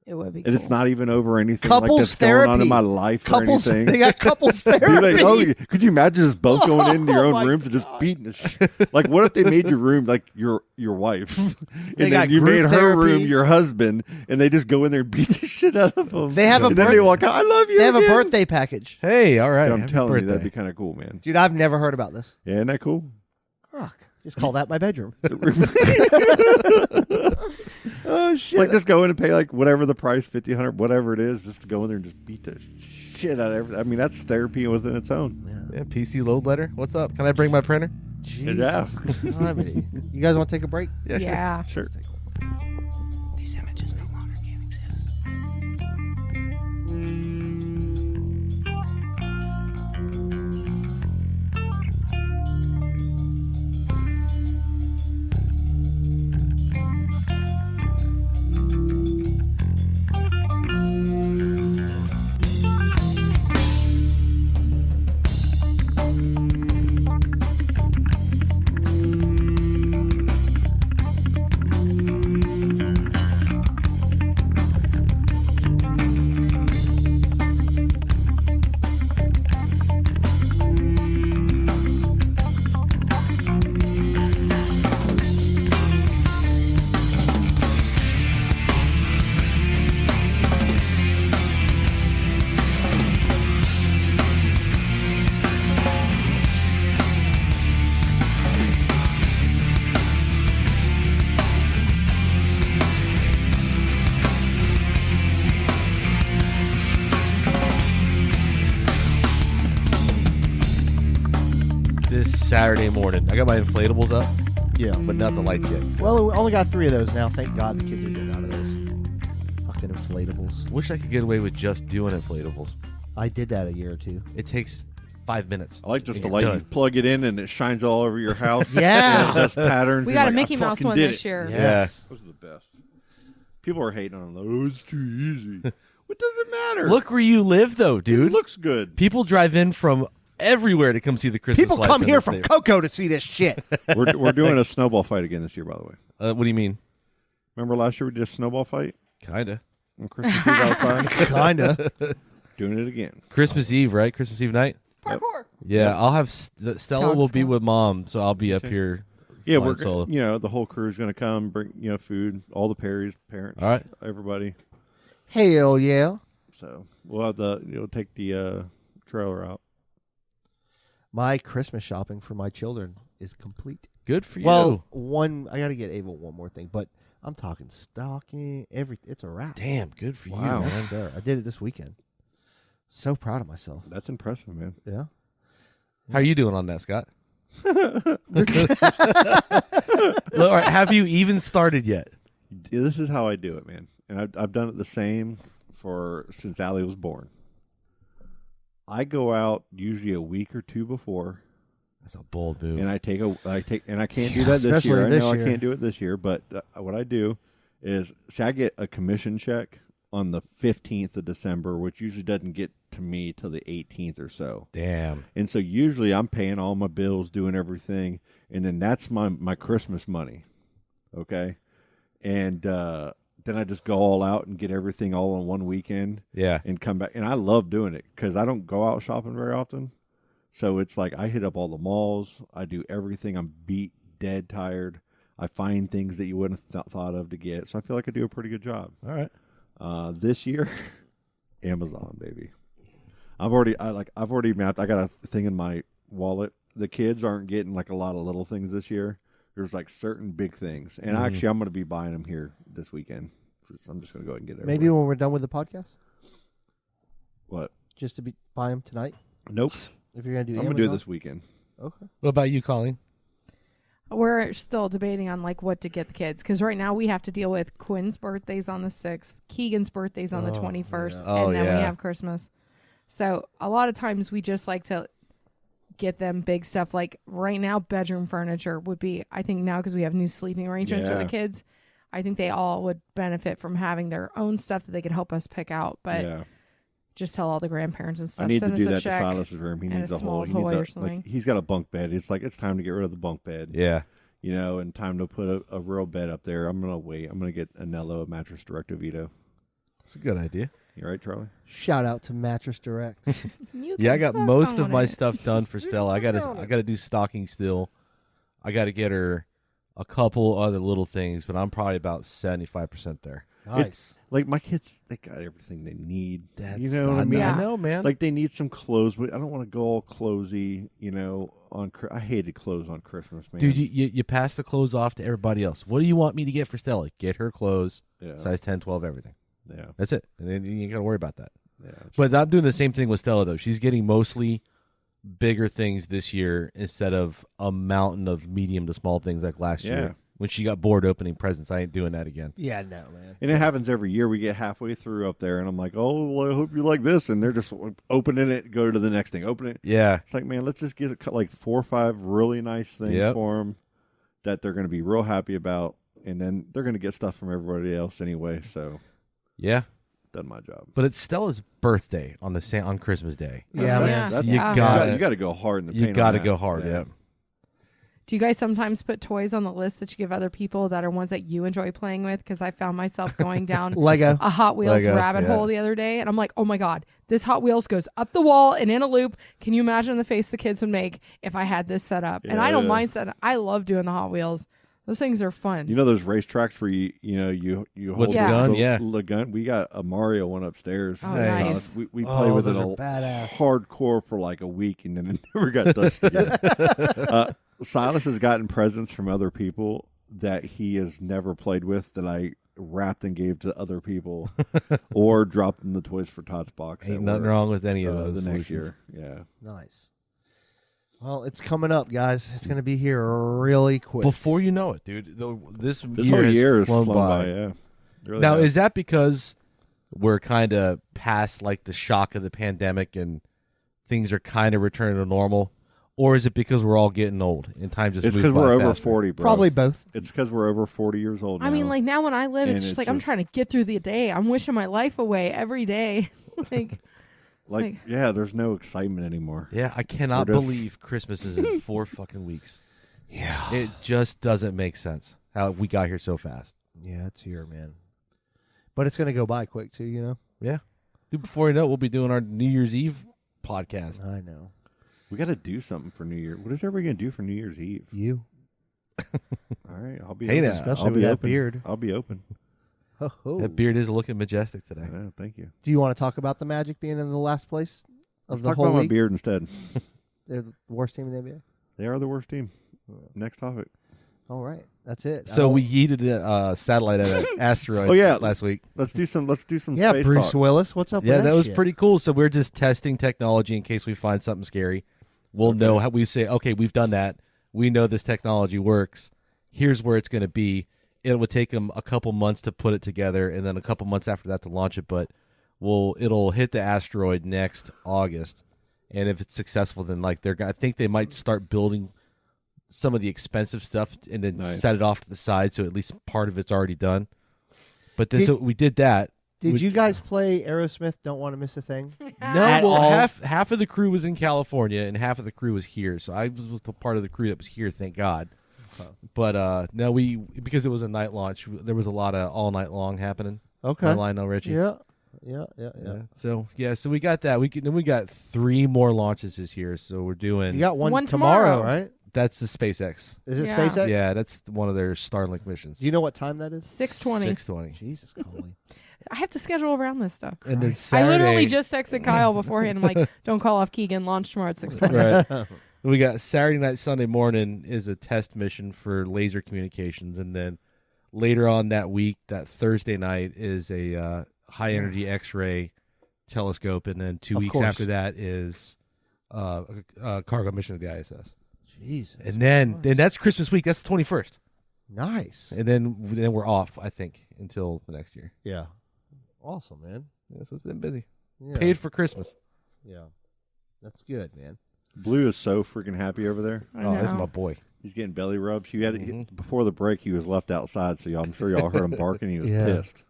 It would be. And it's cool. not even over anything Couples like that's going on therapy. in my life Couples, or anything. they got couples You're therapy. like, oh, could you imagine just both going into your Oh own my rooms and just beating the shit? Like, what if they made your room like your wife, They and got then you group made her therapy. room your husband, and they just go in there and beat the shit out of them? They have a and then they walk out. I love you. They have a again." birthday package. Hey, all right. Yeah, I'm Happy telling you, birthday. that'd be kind of cool, man. Dude, I've never heard about this. Yeah, isn't that cool? Fuck. Just call that my bedroom. Oh shit! Like just go in and pay like whatever the price, $50, $100, whatever it is, just to go in there and just beat the shit out of everything. I mean, that's therapy within its own. Yeah, PC load letter. What's up? Can I bring my printer? Jesus. Yeah. Criminy. You guys want to take a break? Yeah. Sure. These images no longer can exist. This Saturday morning. I got my inflatables up, Yeah. but not the lights yet. Well, we only got 3 of those now. Thank God the kids are getting out of those. Fucking inflatables. Wish I could get away with just doing inflatables. I did that a year or two. It takes 5 minutes. I like just the You're light. done. You plug it in and it shines all over your house. Yeah. That's patterns. We You're got a like, Mickey I Mouse fucking one did this it. year. Yes. Those are the best. People are hating on them. Oh, it's too easy. What does it matter? Look where you live, though, dude. It looks good. People drive in from everywhere to come see the Christmas People lights come in here this from neighborhood. Cocoa to see this shit. We're doing a snowball fight again this year, by the way. What do you mean? Remember last year we did a snowball fight Kinda. on Christmas Eve outside? Kinda. Doing it again. Christmas Eve, right? Christmas Eve night? Parkour. Yeah, I'll have Stella Dog will be scout. with Mom, so I'll be up here. Yeah, flying we're solo. the whole crew's gonna come, bring food, all the Perrys, parents, All right. everybody. Hell yeah. So we'll have take the trailer out. My Christmas shopping for my children is complete. Good for you. Well, I got to get Ava one more thing, but I'm talking stocking, it's a wrap. Damn, good for Wow. you, Yes, man. sir. I did it this weekend. So proud of myself. That's impressive, man. Yeah. How are you doing on that, Scott? All right, have you even started yet? Yeah, this is how I do it, man. And I've done it the same since Allie was born. I go out usually a week or two before, That's a bold move. and I can't do that this especially year. I this know year. I can't do it this year, but what I do is, I get a commission check on the 15th of December, which usually doesn't get to me till the 18th or so. Damn. And so usually I'm paying all my bills, doing everything, and then that's my Christmas money, okay? And then I just go all out and get everything all in one weekend. Yeah. And come back. And I love doing it because I don't go out shopping very often. So it's like I hit up all the malls. I do everything. I'm beat, dead tired. I find things that you wouldn't have thought of to get. So I feel like I do a pretty good job. All right. This year, Amazon, baby. I've already mapped. I got a thing in my wallet. The kids aren't getting like a lot of little things this year. There's like certain big things. And actually, I'm going to be buying them here this weekend. I'm just going to go ahead and get it. Maybe when we're done with the podcast? What? Just to buy them tonight? Nope. If you're going to do I'm going to do it Amazon? this weekend. Okay. What about you, Colleen? We're still debating on like what to get the kids because right now we have to deal with Quinn's birthday's on the 6th, Keegan's birthday's on the 21st, Oh, and then yeah. we have Christmas. So a lot of times we just like to get them big stuff. Like right now, bedroom furniture would be, I think now because we have new sleeping arrangements for the Yeah. kids, I think they all would benefit from having their own stuff that they could help us pick out. But Yeah. just tell all the grandparents and stuff. I need send to do us a that to check. Silas's room. He and needs a a small whole. toy or something. He's got a bunk bed. It's like it's time to get rid of the bunk bed. Yeah. And time to put a real bed up there. I'm gonna wait. I'm gonna get a Nello Mattress Direct Vito. That's a good idea. You right, Charlie? Shout out to Mattress Direct. You Yeah, I can got fuck most of on my it. stuff done for Stella. I gotta do stocking still. I gotta get her a couple other little things, but I'm probably about 75% there. Nice. Like my kids, they got everything they need. That's You know what I I mean? Yeah. I know, man. Like they need some clothes, but I don't want to go all clothy. I hated clothes on Christmas, man. dude, you pass the clothes off to everybody else. What do you want me to get for Stella? Get her clothes, Yeah. size 10, 12, everything. Yeah. That's it. And then you ain't got to worry about that. Yeah. But I'm doing the same thing with Stella, though. She's getting mostly bigger things this year instead of a mountain of medium to small things like last Yeah. year. When she got bored opening presents, I ain't doing that again. Yeah, no, man. And it happens every year. We get halfway through up there, and I'm like, "Oh, well, I hope you like this." And they're just opening it, go to the next thing, open it. Yeah. It's like, man, let's just get like 4 or 5 really nice things Yep. for them that they're going to be real happy about, and then they're going to get stuff from everybody else anyway. So, Yeah. done my job. But it's Stella's birthday on Christmas Day. Yeah, man. Yeah. That's, You Yeah. gotta- you got to go hard in the You paint. got to on go that. hard, yeah. Do you guys sometimes put toys on the list that you give other people that are ones that you enjoy playing with? Because I found myself going down Lego. a Hot Wheels Lego, rabbit yeah. hole the other day, and I'm like, oh my God, this Hot Wheels goes up the wall and in a loop. Can you imagine the face the kids would make if I had this set up? And I don't Yeah. mind set. I love doing the Hot Wheels. Those things are fun. You know those racetracks where you With hold the gun, yeah. the gun. We got a Mario one upstairs. Oh, nice. We play with it those are a badass. hardcore for like a week, and then it never got touched again. Silas has gotten presents from other people that he has never played with that I wrapped and gave to other people, or dropped in the Toys for Tots box. Ain't that nothing were, wrong with any of those the next solutions. year. Yeah. Nice. Well, it's coming up, guys. It's going to be here really quick. Before you know it, dude. This This whole year has flown flown by. Yeah. It really Now, has. is that because we're kind of past like the shock of the pandemic and things are kind of returning to normal? Or is it because we're all getting old and time just It's moves because by we're over faster? 40, bro. Probably both. It's because we're over 40 years old now. I mean, like now when I live, it's And just it's like I'm just- trying to get through the day. I'm wishing my life away every day. like, Like, yeah, there's no excitement anymore. Yeah, I cannot We're just- believe Christmas is in 4 fucking weeks. Yeah. It just doesn't make sense how we got here so fast. Yeah, it's here, man. But it's going to go by quick, too, you know? Yeah. Dude, before you know it, we'll be doing our New Year's Eve podcast. I know. We got to do something for New Year. What is everybody going to do for New Year's Eve? You. All right, I'll be Hey open. now. Especially I'll with be that open. beard. I'll be open. Ho-ho. That beard is looking majestic today. I know, thank you. Do you want to talk about the Magic being in the last place of Let's the talk whole about my league? beard instead. They're the worst team in the NBA? They are the worst team. Next topic. All right. That's it. So we yeeted a satellite at an asteroid Oh, yeah. last week. Let's do some Yeah, space Bruce talk. Willis. What's up Yeah, with that was shit? pretty cool. So we're just testing technology in case we find something scary. We'll know how we say, okay, we've done that. We know this technology works. Here's where it's going to be. It would take them a couple months to put it together, and then a couple months after that to launch it. But it'll hit the asteroid next August, and if it's successful, then like I think they might start building some of the expensive stuff and then Nice. set it off to the side, so at least part of it's already done. But then, Did- so we did that. Did you guys play Aerosmith Don't Want to Miss a Thing? No, At well, all? half of the crew was in California and half of the crew was here. So I was the part of the crew that was here, thank God. But no, because it was a night launch, there was a lot of all night long happening. Okay. By Lionel Richie. Yeah. So we got that. Then we got 3 more launches this year. So we're doing. You got one, One tomorrow, tomorrow. right? That's the SpaceX. Is it Yeah. SpaceX? Yeah, that's one of their Starlink missions. Do you know what time that is? 6:20. 6:20. Jesus, Colleen. I have to schedule around this stuff. And then I Saturday, literally just texted Kyle beforehand. I'm like, don't call off Keegan. Launch tomorrow at 6:20. Right. We got Saturday night, Sunday morning is a test mission for laser communications, and then later on that week, that Thursday night is a high energy X-ray telescope, and then 2 Of weeks course. after that is a cargo mission to the ISS. Jesus. And then that's Christmas week. That's the 21st, Nice. and then we're off, I think, until the next year. Yeah. Awesome, man. Yeah, so it's been busy. Yeah. Paid for Christmas. Yeah. That's good, man. Blue is so freaking happy over there. I Oh, that's know. my boy. He's getting belly rubs. Mhm. Before the break, he was left outside, so I'm sure y'all heard him barking. He was Yeah. pissed.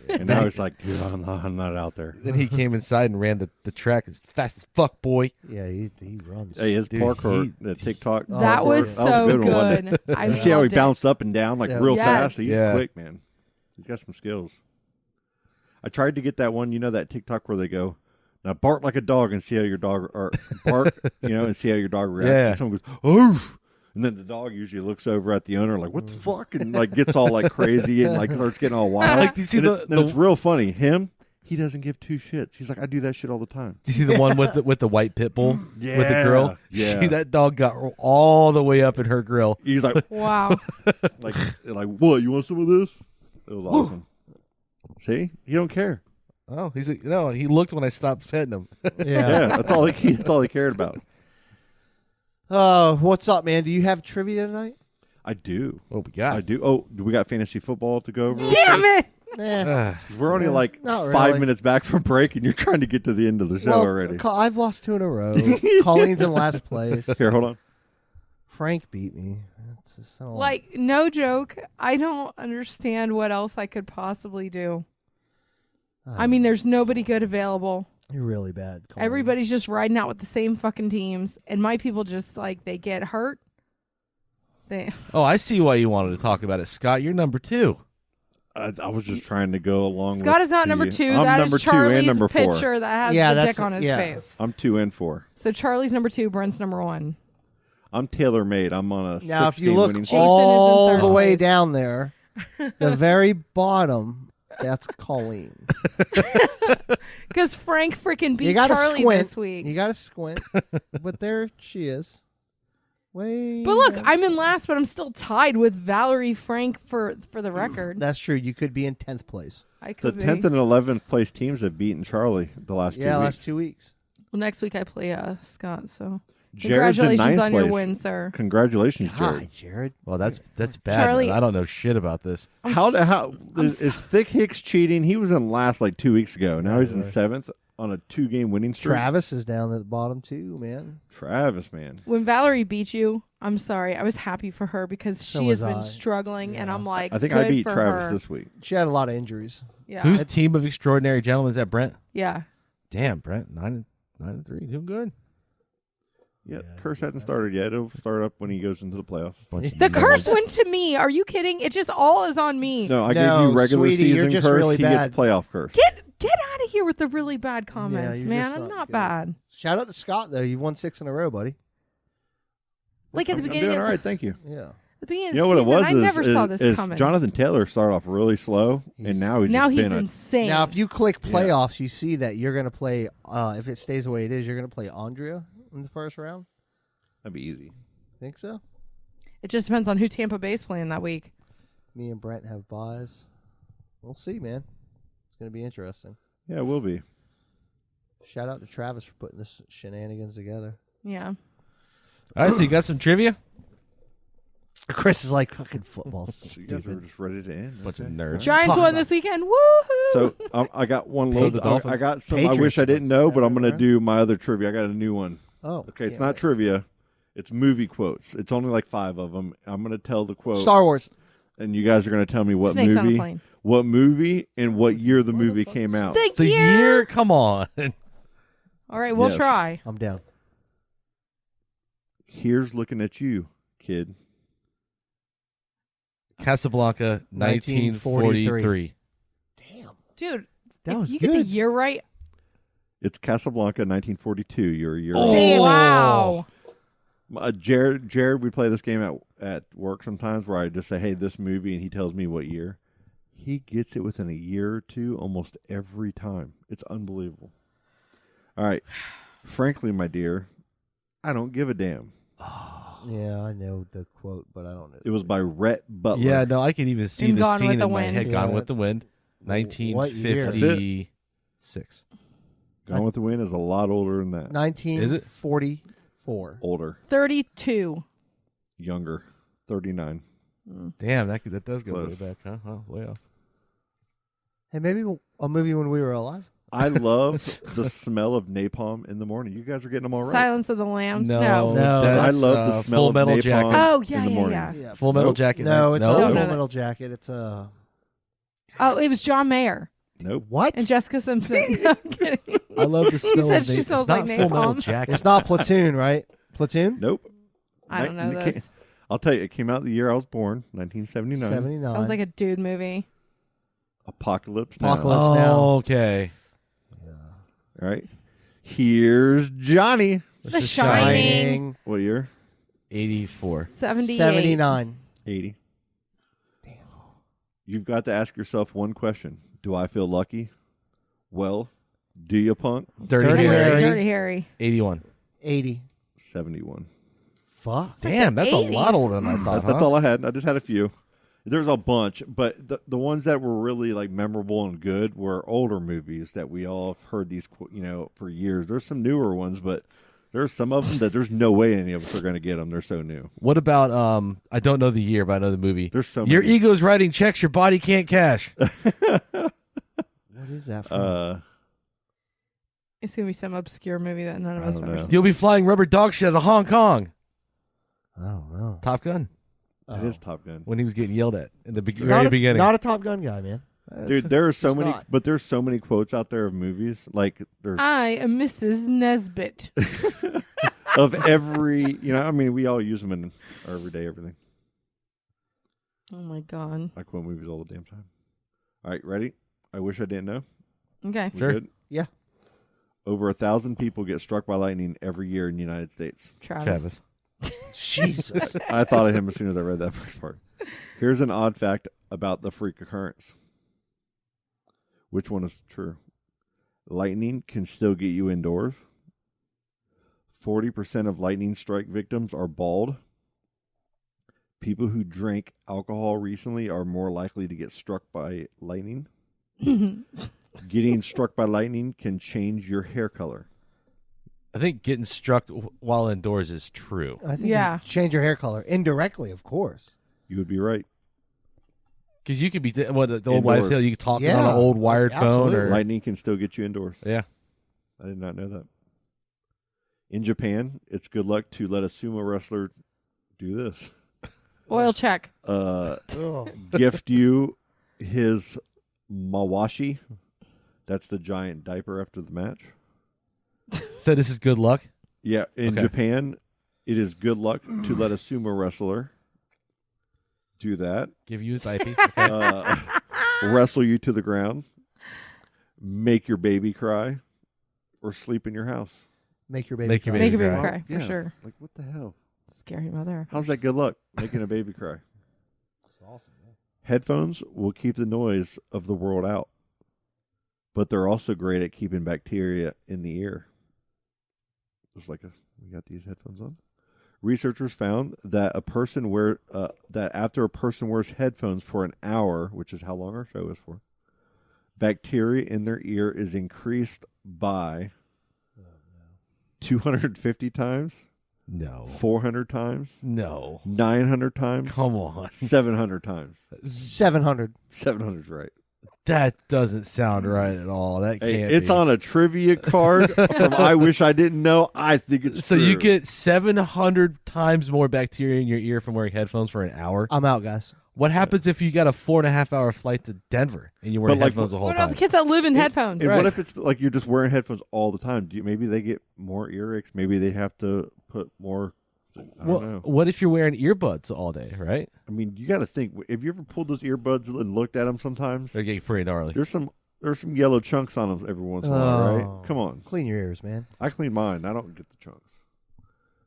And now he's like, dude, I'm not out there. Then he came inside and ran the track as fast as fuck, boy. Yeah, he runs. Hey, his Dude, parkour, the TikTok. That parkour, was that so a good. One, wasn't good. it? I You see how he loved it. bounced up and down like Yeah. real Yes. fast? He's Yeah. quick, man. He's got some skills. I tried to get that one, that TikTok where they go, now bark like a dog and see how your dog, or bark, and see how your dog reacts. Yeah. And someone goes, oh, and then the dog usually looks over at the owner like, what the fuck? And like gets all like crazy and like starts getting all wild. Like, did you see And the- then it's real funny. He doesn't give 2 shits. He's like, I do that shit all the time. Do you see the one with the white pit bull with the Yeah, grill? yeah. See, that dog got all the way up in her grill. He's like, Wow. like what? You want some of this? It was awesome. See, you don't care. Oh, he's like, no. He looked when I stopped petting him. Yeah, that's all he cared about. What's up, man? Do you have trivia tonight? I do. What we got? I do. Oh, do we got fantasy football to go over? Damn it. Eh. 'Cause we're only like Not 5 really. minutes back from break, and you're trying to get to the end of the show Well, already. I've lost 2 in a row. Colleen's in last place. Here, hold on. Frank beat me. That's just, I don't Like, no joke. I don't understand what else I could possibly do. I mean, there's nobody good available. You're really bad. Colleen. Everybody's just riding out with the same fucking teams, and my people just like they get hurt. Oh, I see why you wanted to talk about it, Scott. You're number 2. I was just trying to go along. Scott with is not the- number 2. I'm That number is 2 and Charlie's number 4. picture that has Yeah, the that's- dick on his yeah. face. I'm 2 and 4. So Charlie's number 2, Brent's number 1. I'm tailor made. I'm on a Now, if 16 you look winning Jason is in all third the way place. down there, the very bottom, that's Colleen. Because Frank freaking You beat got to Charlie squint. this week. You got to squint. But there she is. Way But look, down. I'm in last, but I'm still tied with Valerie Frank for the record. That's true. You could be in 10th place. I The could be. 10th and 11th place teams have beaten Charlie the last 2 weeks. Last 2 weeks. Well, next week I play Scott, so Jared's in Congratulations ninth on your place. win, sir. Congratulations, Jared. Hi, Jared. Well, that's bad. Charley- man. I don't know shit about this. Is Thick Hicks cheating? He was in last like 2 weeks ago. Now he's in 7th on a 2-game winning streak. Travis is down at the bottom too, man. Travis, man. When Valerie beat you, I'm sorry. I was happy for her because So she has was been I. struggling, and I'm like, I think good I beat for Travis her. this week. She had a lot of injuries. Yeah. Whose team of extraordinary gentlemen is that, Brent? Yeah. Damn, Brent, 9-3, doing good. Yeah, curse hasn't started yet. It'll start up when he goes into the playoffs. The curse went to me. Are you kidding? It just all is on me. No, I gave you regular sweetie, you're season just curse. really He bad. gets playoff curse. Get out of here with the really bad comments, you're man. just I'm not good. bad. Shout out to Scott though. You've won 6 in a row, buddy. Like at the I'm beginning doing of all right, thank you. Yeah. the beginning You know of what the it was? season, I never saw is this coming. Jonathan Taylor started off really slow, and now he's been insane. Now, if you click playoffs, you see that you're going to play. If it stays the way it is, you're going to play Andrea in the first round. That'd be easy. Think so? It just depends on who Tampa Bay's playing that week. Me and Brent have buys. We'll see, man. It's going to be interesting. Yeah, it will be. Shout out to Travis for putting this shenanigans together. Yeah. All right, so you got some trivia? Chris is like, fucking football. You guys were just ready to end. Bunch of Okay. nerds. Giants Talk won about this weekend. Woohoo! So I got one So little. the Dolphins. I got some. I Patriots wish I didn't won know, but I'm 7, going to right? do my other trivia. I got a new one. Oh, Okay, it's can't not wait. trivia. It's movie quotes. It's only like 5 of them. I'm going to tell the quote, Star Wars. and you guys are going to tell me what Snakes on a movie, plane. and what year the movie came out. The year? Come on. All right, we'll Yes. try. I'm down. Here's looking at you, kid. Casablanca, 1943. Dude, That if was you get the good. year right. It's Casablanca, 1942. You're a year Oh, old. Damn it. wow. Jared, we play this game at work sometimes where I just say, hey, this movie, and he tells me what year. He gets it within a year or two almost every time. It's unbelievable. All right. Frankly, my dear, I don't give a damn. Yeah, I know the quote, but I don't know. It was by Rhett Butler. Yeah, no, I can even see And the Gone scene with in the my Wind. head. Gone Yeah. with the Wind, What year? 1956. Gone with the Wind is a lot older than that. 1944. Older. 32. Younger. 39. Damn, that does go way Close. back, huh? Oh, way off. Hey, maybe a movie when we were alive. I love the smell of napalm in the morning. You guys are getting them all right. Silence of the Lambs. No, No. that's, I love the smell Full of Metal napalm Jacket. Oh, yeah, in the yeah, morning. yeah. Full Metal Nope. Jacket. No, it's no. not Don't Full know that. Metal Jacket. It's Oh, it was John Mayer Nope. what? and Jessica Simpson. No, I'm kidding. I love the smell said of she napalm. smells It's not like Full Metal napalm. Jacket. It's not Platoon, right? Platoon. Nope. I don't know Ni- this. I'll tell you, it came out the year I was born, 1979. 79. Sounds like a dude movie. Apocalypse Now. Apocalypse Now. Oh, okay. All right. Here's Johnny. The Shining. What year? 84. 78. 79. 80. Damn. You've got to ask yourself one question. Do I feel lucky? Well, do you, punk? Dirty Dirty Harry. Harry. Dirty Harry. 81. 80. 71. Fuck. Damn, the that's a 80s. lot older than I thought. That's huh? all I had. I just had a few. There's a bunch, but the ones that were really like memorable and good were older movies that we all have heard these, for years. There's some newer ones, but there's some of them that there's no way any of us are going to get them. They're so new. What about I don't know the year, but I know the movie. There's so Your many. ego's writing checks your body can't cash. What is that from? It's going to be some obscure movie that none of I us don't have ever know. seen. You'll be flying rubber dog shit out of Hong Kong. I don't know. Top Gun. It is Top Gun. When he was getting yelled at in the very Not a, beginning. not a Top Gun guy, man. Dude, there are so He's many, not. but there's so many quotes out there of movies. Like there's I am Mrs. Nesbit. of every, we all use them in our everyday everything. Oh, my God. I quote movies all the damn time. All right, ready? I wish I didn't know. Okay. We Sure. good? Yeah. Over 1,000 people get struck by lightning every year in the United States. Travis. Jesus. I thought of him as soon as I read that first part. Here's an odd fact about the freak occurrence. Which one is true? Lightning can still get you indoors. 40% of lightning strike victims are bald. People who drank alcohol recently are more likely to get struck by lightning. Getting struck by lightning can change your hair color. I think getting struck while indoors is true. I think Yeah. you change your hair color indirectly, of course. You would be right. Because you could be the old wives' Indoors. tale. You could talk Yeah. on an old wired phone, Absolutely. or Lightning can still get you indoors. yeah. I did not know that. In Japan, it's good luck to let a sumo wrestler do this. Oil check. Gift you his mawashi. That's the giant diaper after the match. So this is good luck. Yeah, in Okay. Japan, it is good luck to let a sumo wrestler do that. Give you his IP. Wrestle you to the ground, make your baby cry, or sleep in your house. Make your baby Make your cry. Make a baby cry. cry, for Yeah. sure. Like, what the hell? Scary mother. How's that good luck? Making a baby cry. It's awesome. Yeah. Headphones will keep the noise of the world out, but they're also great at keeping bacteria in the ear. Just like we got these headphones on. Researchers found that that after a person wears headphones for an hour, which is how long our show is for, bacteria in their ear is increased by 250 times, No. 400 times, No. 900 times, Come on. 700 times. 700. 700's right. That doesn't sound right at all. That Hey, can't it's be. on a trivia card from I Wish I Didn't Know. I think it's So true. you get 700 times more bacteria in your ear from wearing headphones for an hour. I'm out, guys. What happens if you got a 4.5 hour flight to Denver and you're wearing But, like, headphones the whole What about time? the kids that live in headphones? And Right. what if it's like you're just wearing headphones all the time? Maybe they get more earaches. Maybe they have to put more. I don't know. What if you're wearing earbuds all day, right? I mean, you got to think. If you ever pulled those earbuds and looked at them, sometimes They're getting pretty gnarly. there's some yellow chunks on them every once in a while, Oh. right? Come on, Clean your ears, man. I clean mine. I don't get the chunks,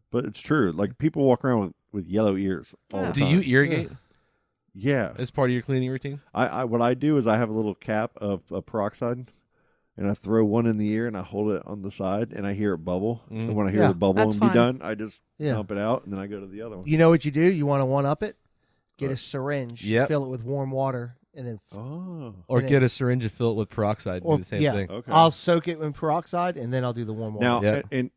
but it's true. Like people walk around with yellow ears all the Do time. you irrigate Yeah. as part of your cleaning routine? I what I do is I have a little cap of peroxide, and I throw one in the ear and I hold it on the side and I hear it bubble. Mhm. And when I hear Yeah, the bubble that's and be fine. done, I just Yeah. dump it out and then I go to the other one. You know what you do? You want to one up it? Get a syringe, Yep. fill it with warm water, and then Oh, Or And get a syringe and fill it with peroxide and or do the same yeah, thing. okay. I'll soak it in peroxide, and then I'll do the warm water. Now, Yep. and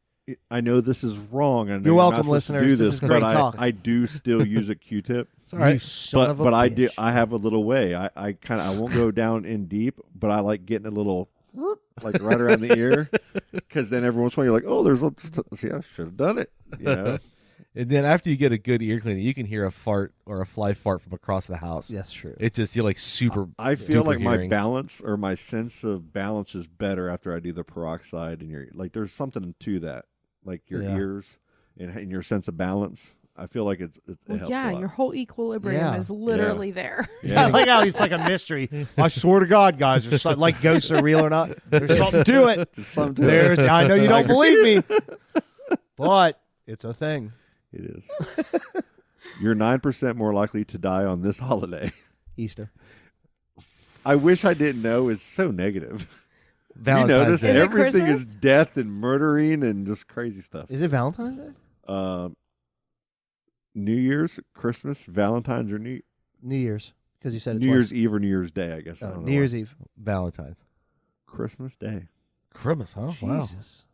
I know this is wrong. And You're not welcome, supposed to listeners. do This this, is great but talk. I do still use a Q-tip. It's all right. You son of a I bitch. do. I have a little way. I won't go down in deep, but I like getting a little like right around the ear, because then every once in a while you're like, oh, there's a see, I should have done it. You know, And then after you get a good ear cleaning, you can hear a fart or a fly fart from across the house. Yes, true. It's just, you're like super. I feel duper like my hearing. balance or my sense of balance is better after I do the peroxide, and like there's something to that, like your Yeah. ears and your sense of balance. I feel like it Well, helps yeah, a lot. your whole equilibrium Yeah. is literally there. I like how it's like a mystery. I swear to God, guys, there's something, like ghosts are real or not. There's something to it. There's something to There's, it. I know you don't believe me, but it's a thing. It is. You're 9% more likely to die on this holiday. Easter. I wish I didn't know. It's so negative. You Valentine's notice Day. Is it everything is Christmas? death and murdering and just crazy stuff. Is it Valentine's Day? New Year's, Christmas, Valentine's, or New Year's, because you said it New twice. Year's Eve or New Year's Day, I guess. I Oh, don't know New Year's why. Eve. Valentine's. Christmas Day. Christmas, huh? Wow. Jesus.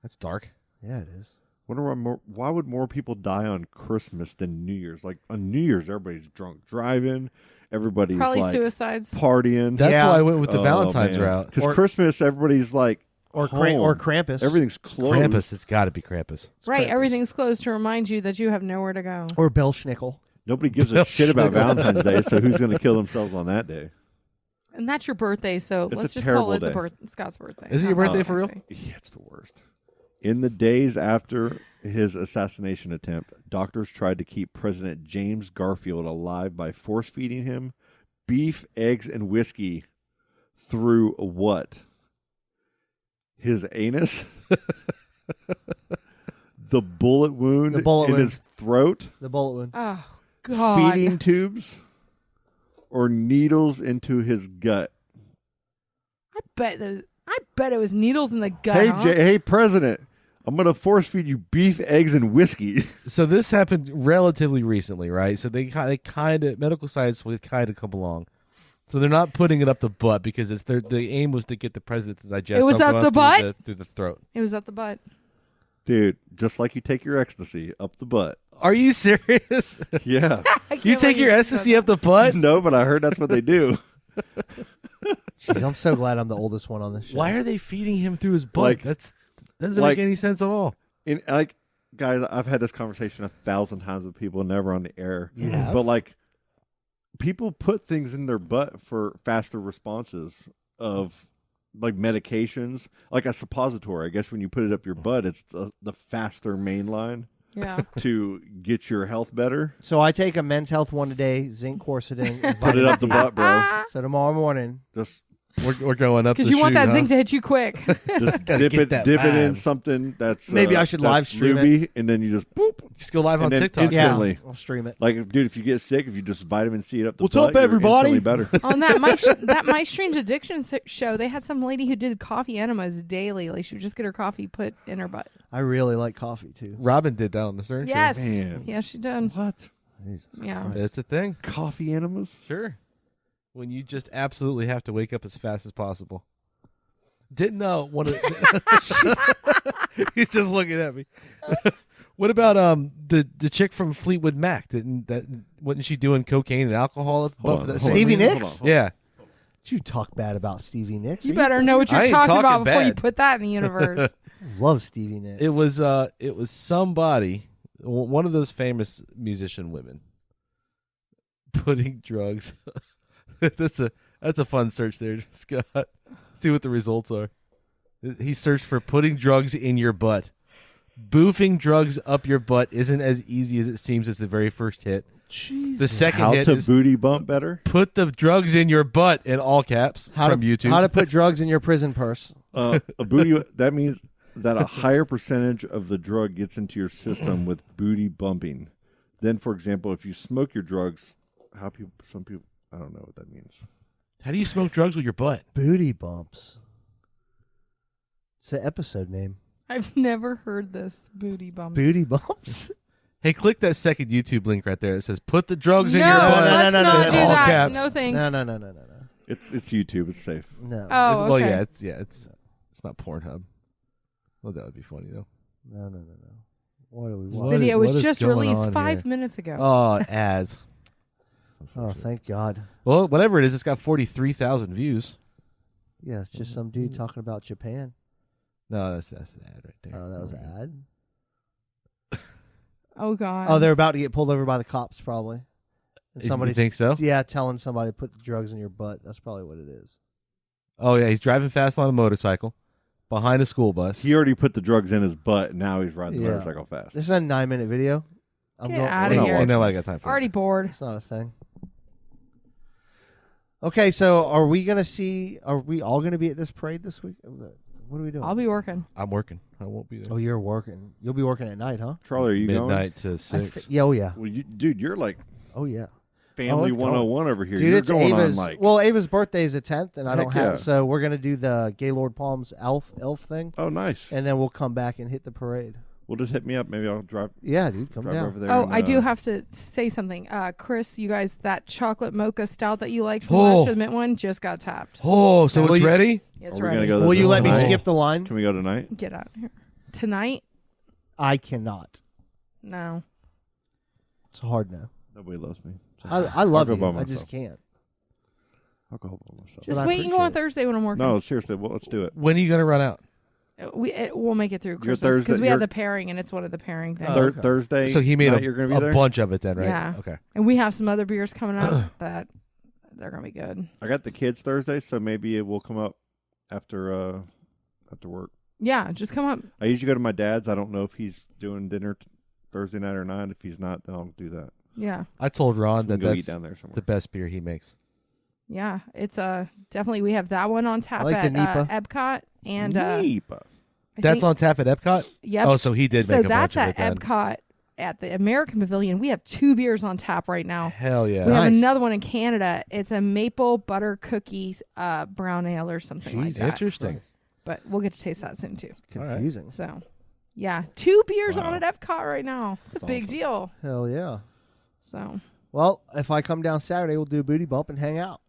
That's dark. Yeah, it is. Why would more people die on Christmas than New Year's? Like on New Year's, everybody's drunk driving, everybody's Probably like suicides. partying. That's Yeah. why I went with the Valentine's route. Because Christmas, everybody's like Or home. or Krampus. Everything's closed. Krampus. It's got to be Krampus. Right, Krampus. everything's closed to remind you that you have nowhere to go. Or Belschnickel. Nobody gives a shit about Valentine's Day, so who's going to kill themselves on that day? And that's your birthday, so It's let's a just terrible call it day. Scott's birthday. Is it your not birthday for real? Valentine's Day. Yeah, it's the worst. In the days after his assassination attempt, doctors tried to keep President James Garfield alive by force feeding him beef, eggs, and whiskey through what? His anus? The bullet wound The bullet in wound. his throat? The bullet wound. Oh, God. Feeding tubes? Or needles into his gut? I bet it was needles in the gut. huh? Hey, President, I'm going to force feed you beef, eggs, and whiskey. So this happened relatively recently, right? So they kind of medical science would kind of come along. So they're not putting it up the butt because the aim was to get the president to digest. It was some up going the butt? through the throat. It was up the butt. Dude, just like you take your ecstasy up the butt. Are you serious? Yeah. You take your ecstasy up the butt? No, but I heard that's what they do. Jeez, I'm so glad I'm the oldest one on this show. Why are they feeding him through his butt? Like- That doesn't like- make any sense at all. Guys, I've had this conversation 1,000 times with people, never on the air. You have? But like, people put things in their butt for faster responses of like medications, like a suppository. I guess when you put it up your butt, it's the faster main line Yeah. to get your health better. So I take a Men's Health one a day, zinc quercetin, and Put it vitamin up the D. butt, bro. So tomorrow morning, Just We're going up Because the you want chute, that huh? zinc to hit you quick. Just Gotta dip get it that in vibe. something that's Maybe I should that's live stream it. lubey, and then you just boop. Just go live on And then TikTok. instantly. yeah, I'll stream it. Like, dude, if you get sick, if you just vitamin C it up the What's butt, up, you're everybody? instantly better. On that My Strange Addiction show, they had some lady who did coffee enemas daily. Like she would just get her coffee put in her butt. I really like coffee too. Robin did that on the Stern Yes. Man. Yeah, she did. What? Jesus Yeah. Christ. Show. It's a thing. Coffee enemas? Sure. When you just absolutely have to wake up as fast as possible. Didn't know one of he's just looking at me. What about the chick from Fleetwood Mac? Wasn't she doing cocaine and alcohol? Hold on, that hold on. Stevie Hold on, Nicks? hold on. Yeah. Did you talk bad about Stevie Nicks? You better know what I you're ain't talking about talking before you bad. put that in the universe. Love Stevie Nicks. It was somebody, one of those famous musician women, putting drugs. That's a fun search there, Scott. See what the results are. He searched for putting drugs in your butt. Boofing drugs up your butt isn't as easy as it seems as the very first hit. Jesus. The second How hit to is booty bump better? put the drugs in your butt in all caps from YouTube. How to put drugs in your prison purse. A booty. That means that a higher percentage of the drug gets into your system with booty bumping. Then, for example, if you smoke your drugs, some people, I don't know what that means. How do you smoke drugs with your butt? Booty bumps. It's the episode name. I've never heard this. Booty bumps. Booty bumps. Hey, click that second YouTube link right there. It says "Put the drugs in No, your butt." let's not do all that. caps. No thanks. No. It's YouTube. It's safe. No. Oh, okay. Well, yeah, it's not Pornhub. Well, that would be funny though. No. What do we What want? Video what was is just going released on 5 here? minutes ago. Oh, ads. Oh, thank God. Well, whatever it is, it's got 43,000 views. Yeah, it's just some dude talking about Japan. No, that's the ad right there. Oh, that was an ad? Oh, God. Oh, they're about to get pulled over by the cops, probably. And You think so? Yeah, telling somebody to put the drugs in your butt. That's probably what it is. Oh yeah, he's driving fast on a motorcycle behind a school bus. He already put the drugs in his butt, and now he's riding the Yeah. motorcycle fast. This is a 9-minute video. Get outta No, here. I know I got time for Already bored. It's not a thing. Okay, so are we all going to be at this parade this week? What are we doing? I'll be working. it. I'm working. I won't be there. Oh, you're working. You'll be working at night, huh? Charlie, are you Midnight to I 6. yeah, oh, yeah. going? Well, dude, you're like Oh, yeah. family Oh, 101 over here. Dude, You're it's going Ava's. on like. Well, Ava's birthday is the 10th, and I don't Heck have. yeah. So we're gonna do the Gaylord Palms elf thing, Oh, nice. and then we'll come back and hit the parade. Well, just hit me up. Maybe I'll drive Yeah, dude, come down. over there. Oh, and, I do have to say something. Chris, you guys, that chocolate mocha stout that you liked from Oh. last year, the mint one, just got tapped. Oh, so Will it's you- ready? It's Are we ready. gonna go Will you let me tonight? skip the line? Can we go tonight? Get out of here. Tonight? I cannot. No. It's a hard no. Nobody loves me. So I love I'll you. go by I just myself. can't. I'll go by myself. Just I wait and go on appreciate it. Thursday when I'm working. No, seriously. Well, let's do it. When are you gonna run out? We'll make it through Your Christmas Thursday- because we your- have the pairing and it's one of the pairing things. okay. Thursday. So he made night you're gonna be a there? bunch of it then, right? Yeah. Okay. And we have some other beers coming up that they're gonna be good. I got the kids Thursday, so maybe it will come up after work. Yeah, just come up. I usually go to my dad's. I don't know if he's doing dinner Thursday night or not. If he's not, then I'll do that. Yeah, I told Ron So we that can go eat that's down there somewhere. the best beer he makes. yeah. It's definitely we have that one on tap I like the at Nipa. Epcot and Neepa. I That's think- on tap at Epcot? Yep. Oh, so he did So make a that's bunch of it at then. Epcot at the American Pavilion. We have 2 beers on tap right now. Hell yeah. We have Nice. another one in Canada. It's a maple butter cookies brown ale or something like Jesus that. Interesting. But we'll get to taste that soon too. Confusing. So, yeah, 2 beers Wow. on at Epcot right now. It's a big awesome. deal. Hell yeah. So, Well, if I come down Saturday, we'll do a booty bump and hang out.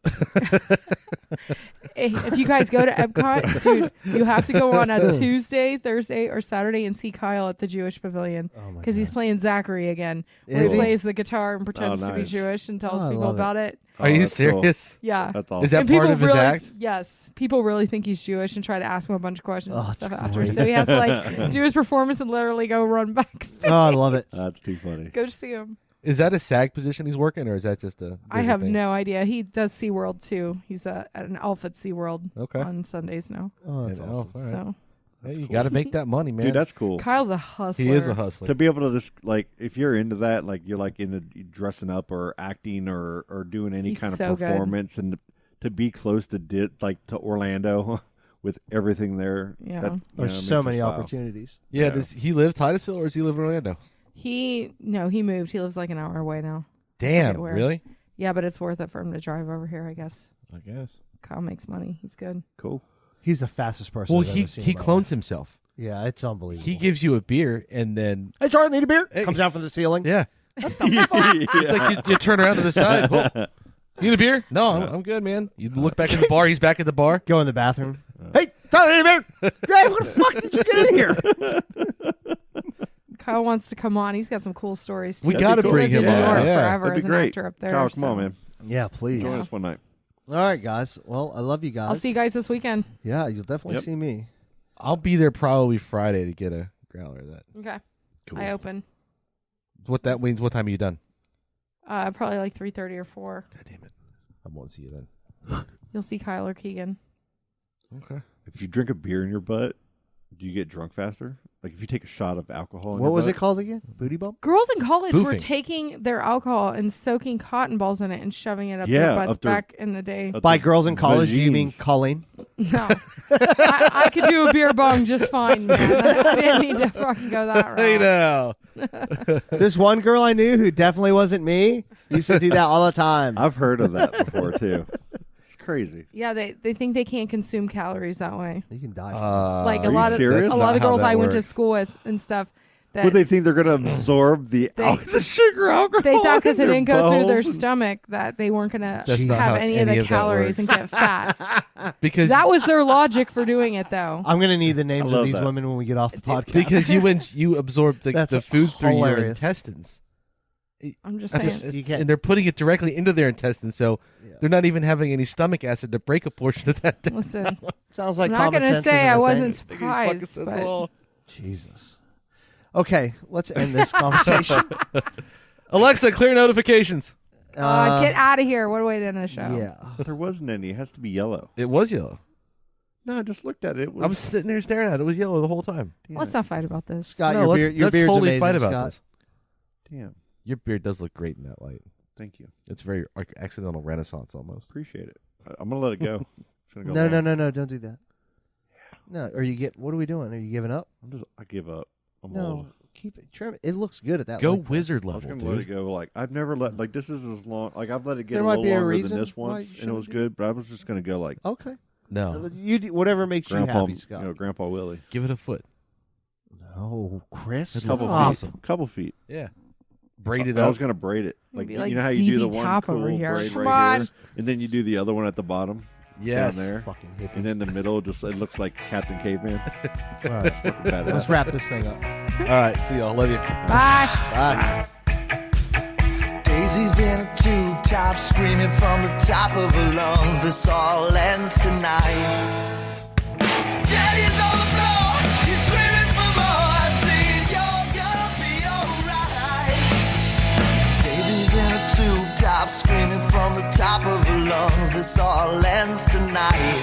If you guys go to Epcot, dude, you have to go on a Tuesday, Thursday, or Saturday and see Kyle at the Jewish Pavilion because he's playing Zachary again. Where he plays the guitar and pretends to be Jewish and tells people about it. Are you serious? Cool. Yeah. That's awesome. Is that And part people of his really, act? Yes. People really think he's Jewish and try to ask him a bunch of questions and that's stuff after. great. So he has to like do his performance and literally go run backstage. Oh, I love it. That's too funny. Go to see him. Is that a SAG position he's working, or is that just a? I have thing? no idea. He does SeaWorld too. He's at an elf at SeaWorld on Sundays now. Oh, that's awesome. All right. So Hey, you got to make that money, man. Dude, that's cool. Kyle's a hustler. He is a hustler. To be able to just like, if you're into that, like you're like into dressing up or acting or doing any He's kind of so good. performance, and to be close to to Orlando with everything there. Yeah. that, There's so many opportunities. Yeah, does he live Titusville or does he live in Orlando? He moved. He lives like an hour away now. Damn, really? Yeah, but it's worth it for him to drive over here, I guess. I guess. Kyle makes money. He's good. Cool. He's the fastest person. Well, I've ever seen he in my clones life. himself. Yeah, it's unbelievable. He gives you a beer and then Hey, Charlie, need a beer? Hey. Comes down from the ceiling. yeah, it's like you turn around to the side. Whoa. You need a beer? No, I'm good, man. You look back at the bar. He's back at the bar. Go in the bathroom. Hey, Charlie, need a beer? Hey, what the fuck did you get in here? Kyle wants to come on. He's got some cool stories too. We got to He bring lived him in New on. York Yeah. forever That'd as be an great. actor up there. Kyle, come so. on, man. Yeah, please. Join us one night. All right, guys. Well, I love you guys. I'll see you guys this weekend. Yeah, you'll definitely Yep. see me. I'll be there probably Friday to get a growler. Of that. Okay. Cool. I open. What that means? What time are you done? Probably like 3:30 or 4. God damn it! I won't see you then. You'll see Kyle or Keegan. Okay. If you drink a beer in your butt, do you get drunk faster? Like if you take a shot of alcohol in What your was butt? it called again? Booty bump? Girls in college were Boofing. taking their alcohol and soaking cotton balls in it and shoving it up Yeah, their butts up their- back in the day. Up By the girls in college, do you mean vagines. Colleen? No. I could do a beer bong just fine, man. I didn't need to fucking go that route. Hey now. This one girl I knew who definitely wasn't me used to do that all the time. I've heard of that before too. It's crazy. Yeah, they think they can't consume calories that way. You can die from that. Like are you serious? a lot of That's not girls how I that went to works. school with and stuff. That Would they think they're going to absorb the sugar alcohol? they thought because it in their didn't go through their bowels? stomach that they weren't going to That's not have how any of any the of that calories works. and get fat. Because That was their logic for doing it, though. I'm going to need the names I of love these that. women when we get off the podcast. because you absorb the That's food through your hilarious. intestines. I'm just That's saying. just- You can't- and they're putting it directly into their intestines, so they're not even having any stomach acid to break a portion of that down. Listen, Sounds like I'm not common going to sense say isn't I a wasn't thing. surprised, but Jesus. Okay, let's end this conversation. Alexa, clear notifications. get out of here. What a way to end the show. Yeah. There wasn't any. It has to be yellow. It was yellow. No, I just looked at it. It I was sitting there staring at it. It was yellow the whole time. Let's not fight about this. Scott, No, your, let's- beard, your let's beard's totally amazing, fight about Scott. this. Damn. Your beard does look great in that light. Thank you. It's very like accidental renaissance almost. Appreciate it. I'm going to let it go. It's gonna go No, long. no, don't do that. No, or you get, what are we doing? Are you giving up? I give up. I'm No, old. keep it. Trim it. It looks good at that Go length, though. wizard I was level, going to let it dude. go. Like, I've never let, like, this is as long, like, I've let it get There a might little be a longer reason than this why once, you and it was shouldn't do good, but I was just going to go, like, Okay. No, You do whatever makes Grandpa, you happy, Scott. Grandpa Willie. give it a foot. No, Chris. That's Couple stop. feet. Couple feet. Yeah, braid it I up. was going to braid it. Like, Be you like know how you do the ZZ one Top cool over here. braid Come right on. here, and then you do the other one at the bottom. Yes. Down there. Fucking hippie. And then the middle, just it looks like Captain Caveman. All right, Badass. let's wrap this thing up. All right, see y'all. Love you. Bye. Bye. Daisy's in a tube top, screaming from the top of her lungs. This all ends tonight. Daddy's on the floor, he's screaming for more. Saying you're gonna be alright. Daisy's in a tube top, screaming from the top of her lungs. This all ends tonight.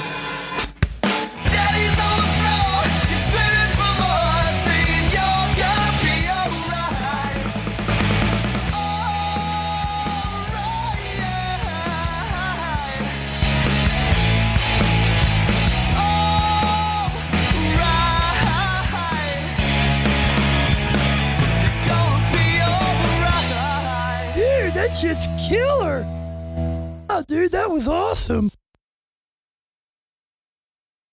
Daddy's on the floor, he's screaming for more. Saying you're gonna be alright. Dude, that's just killer. Oh, dude, that was awesome.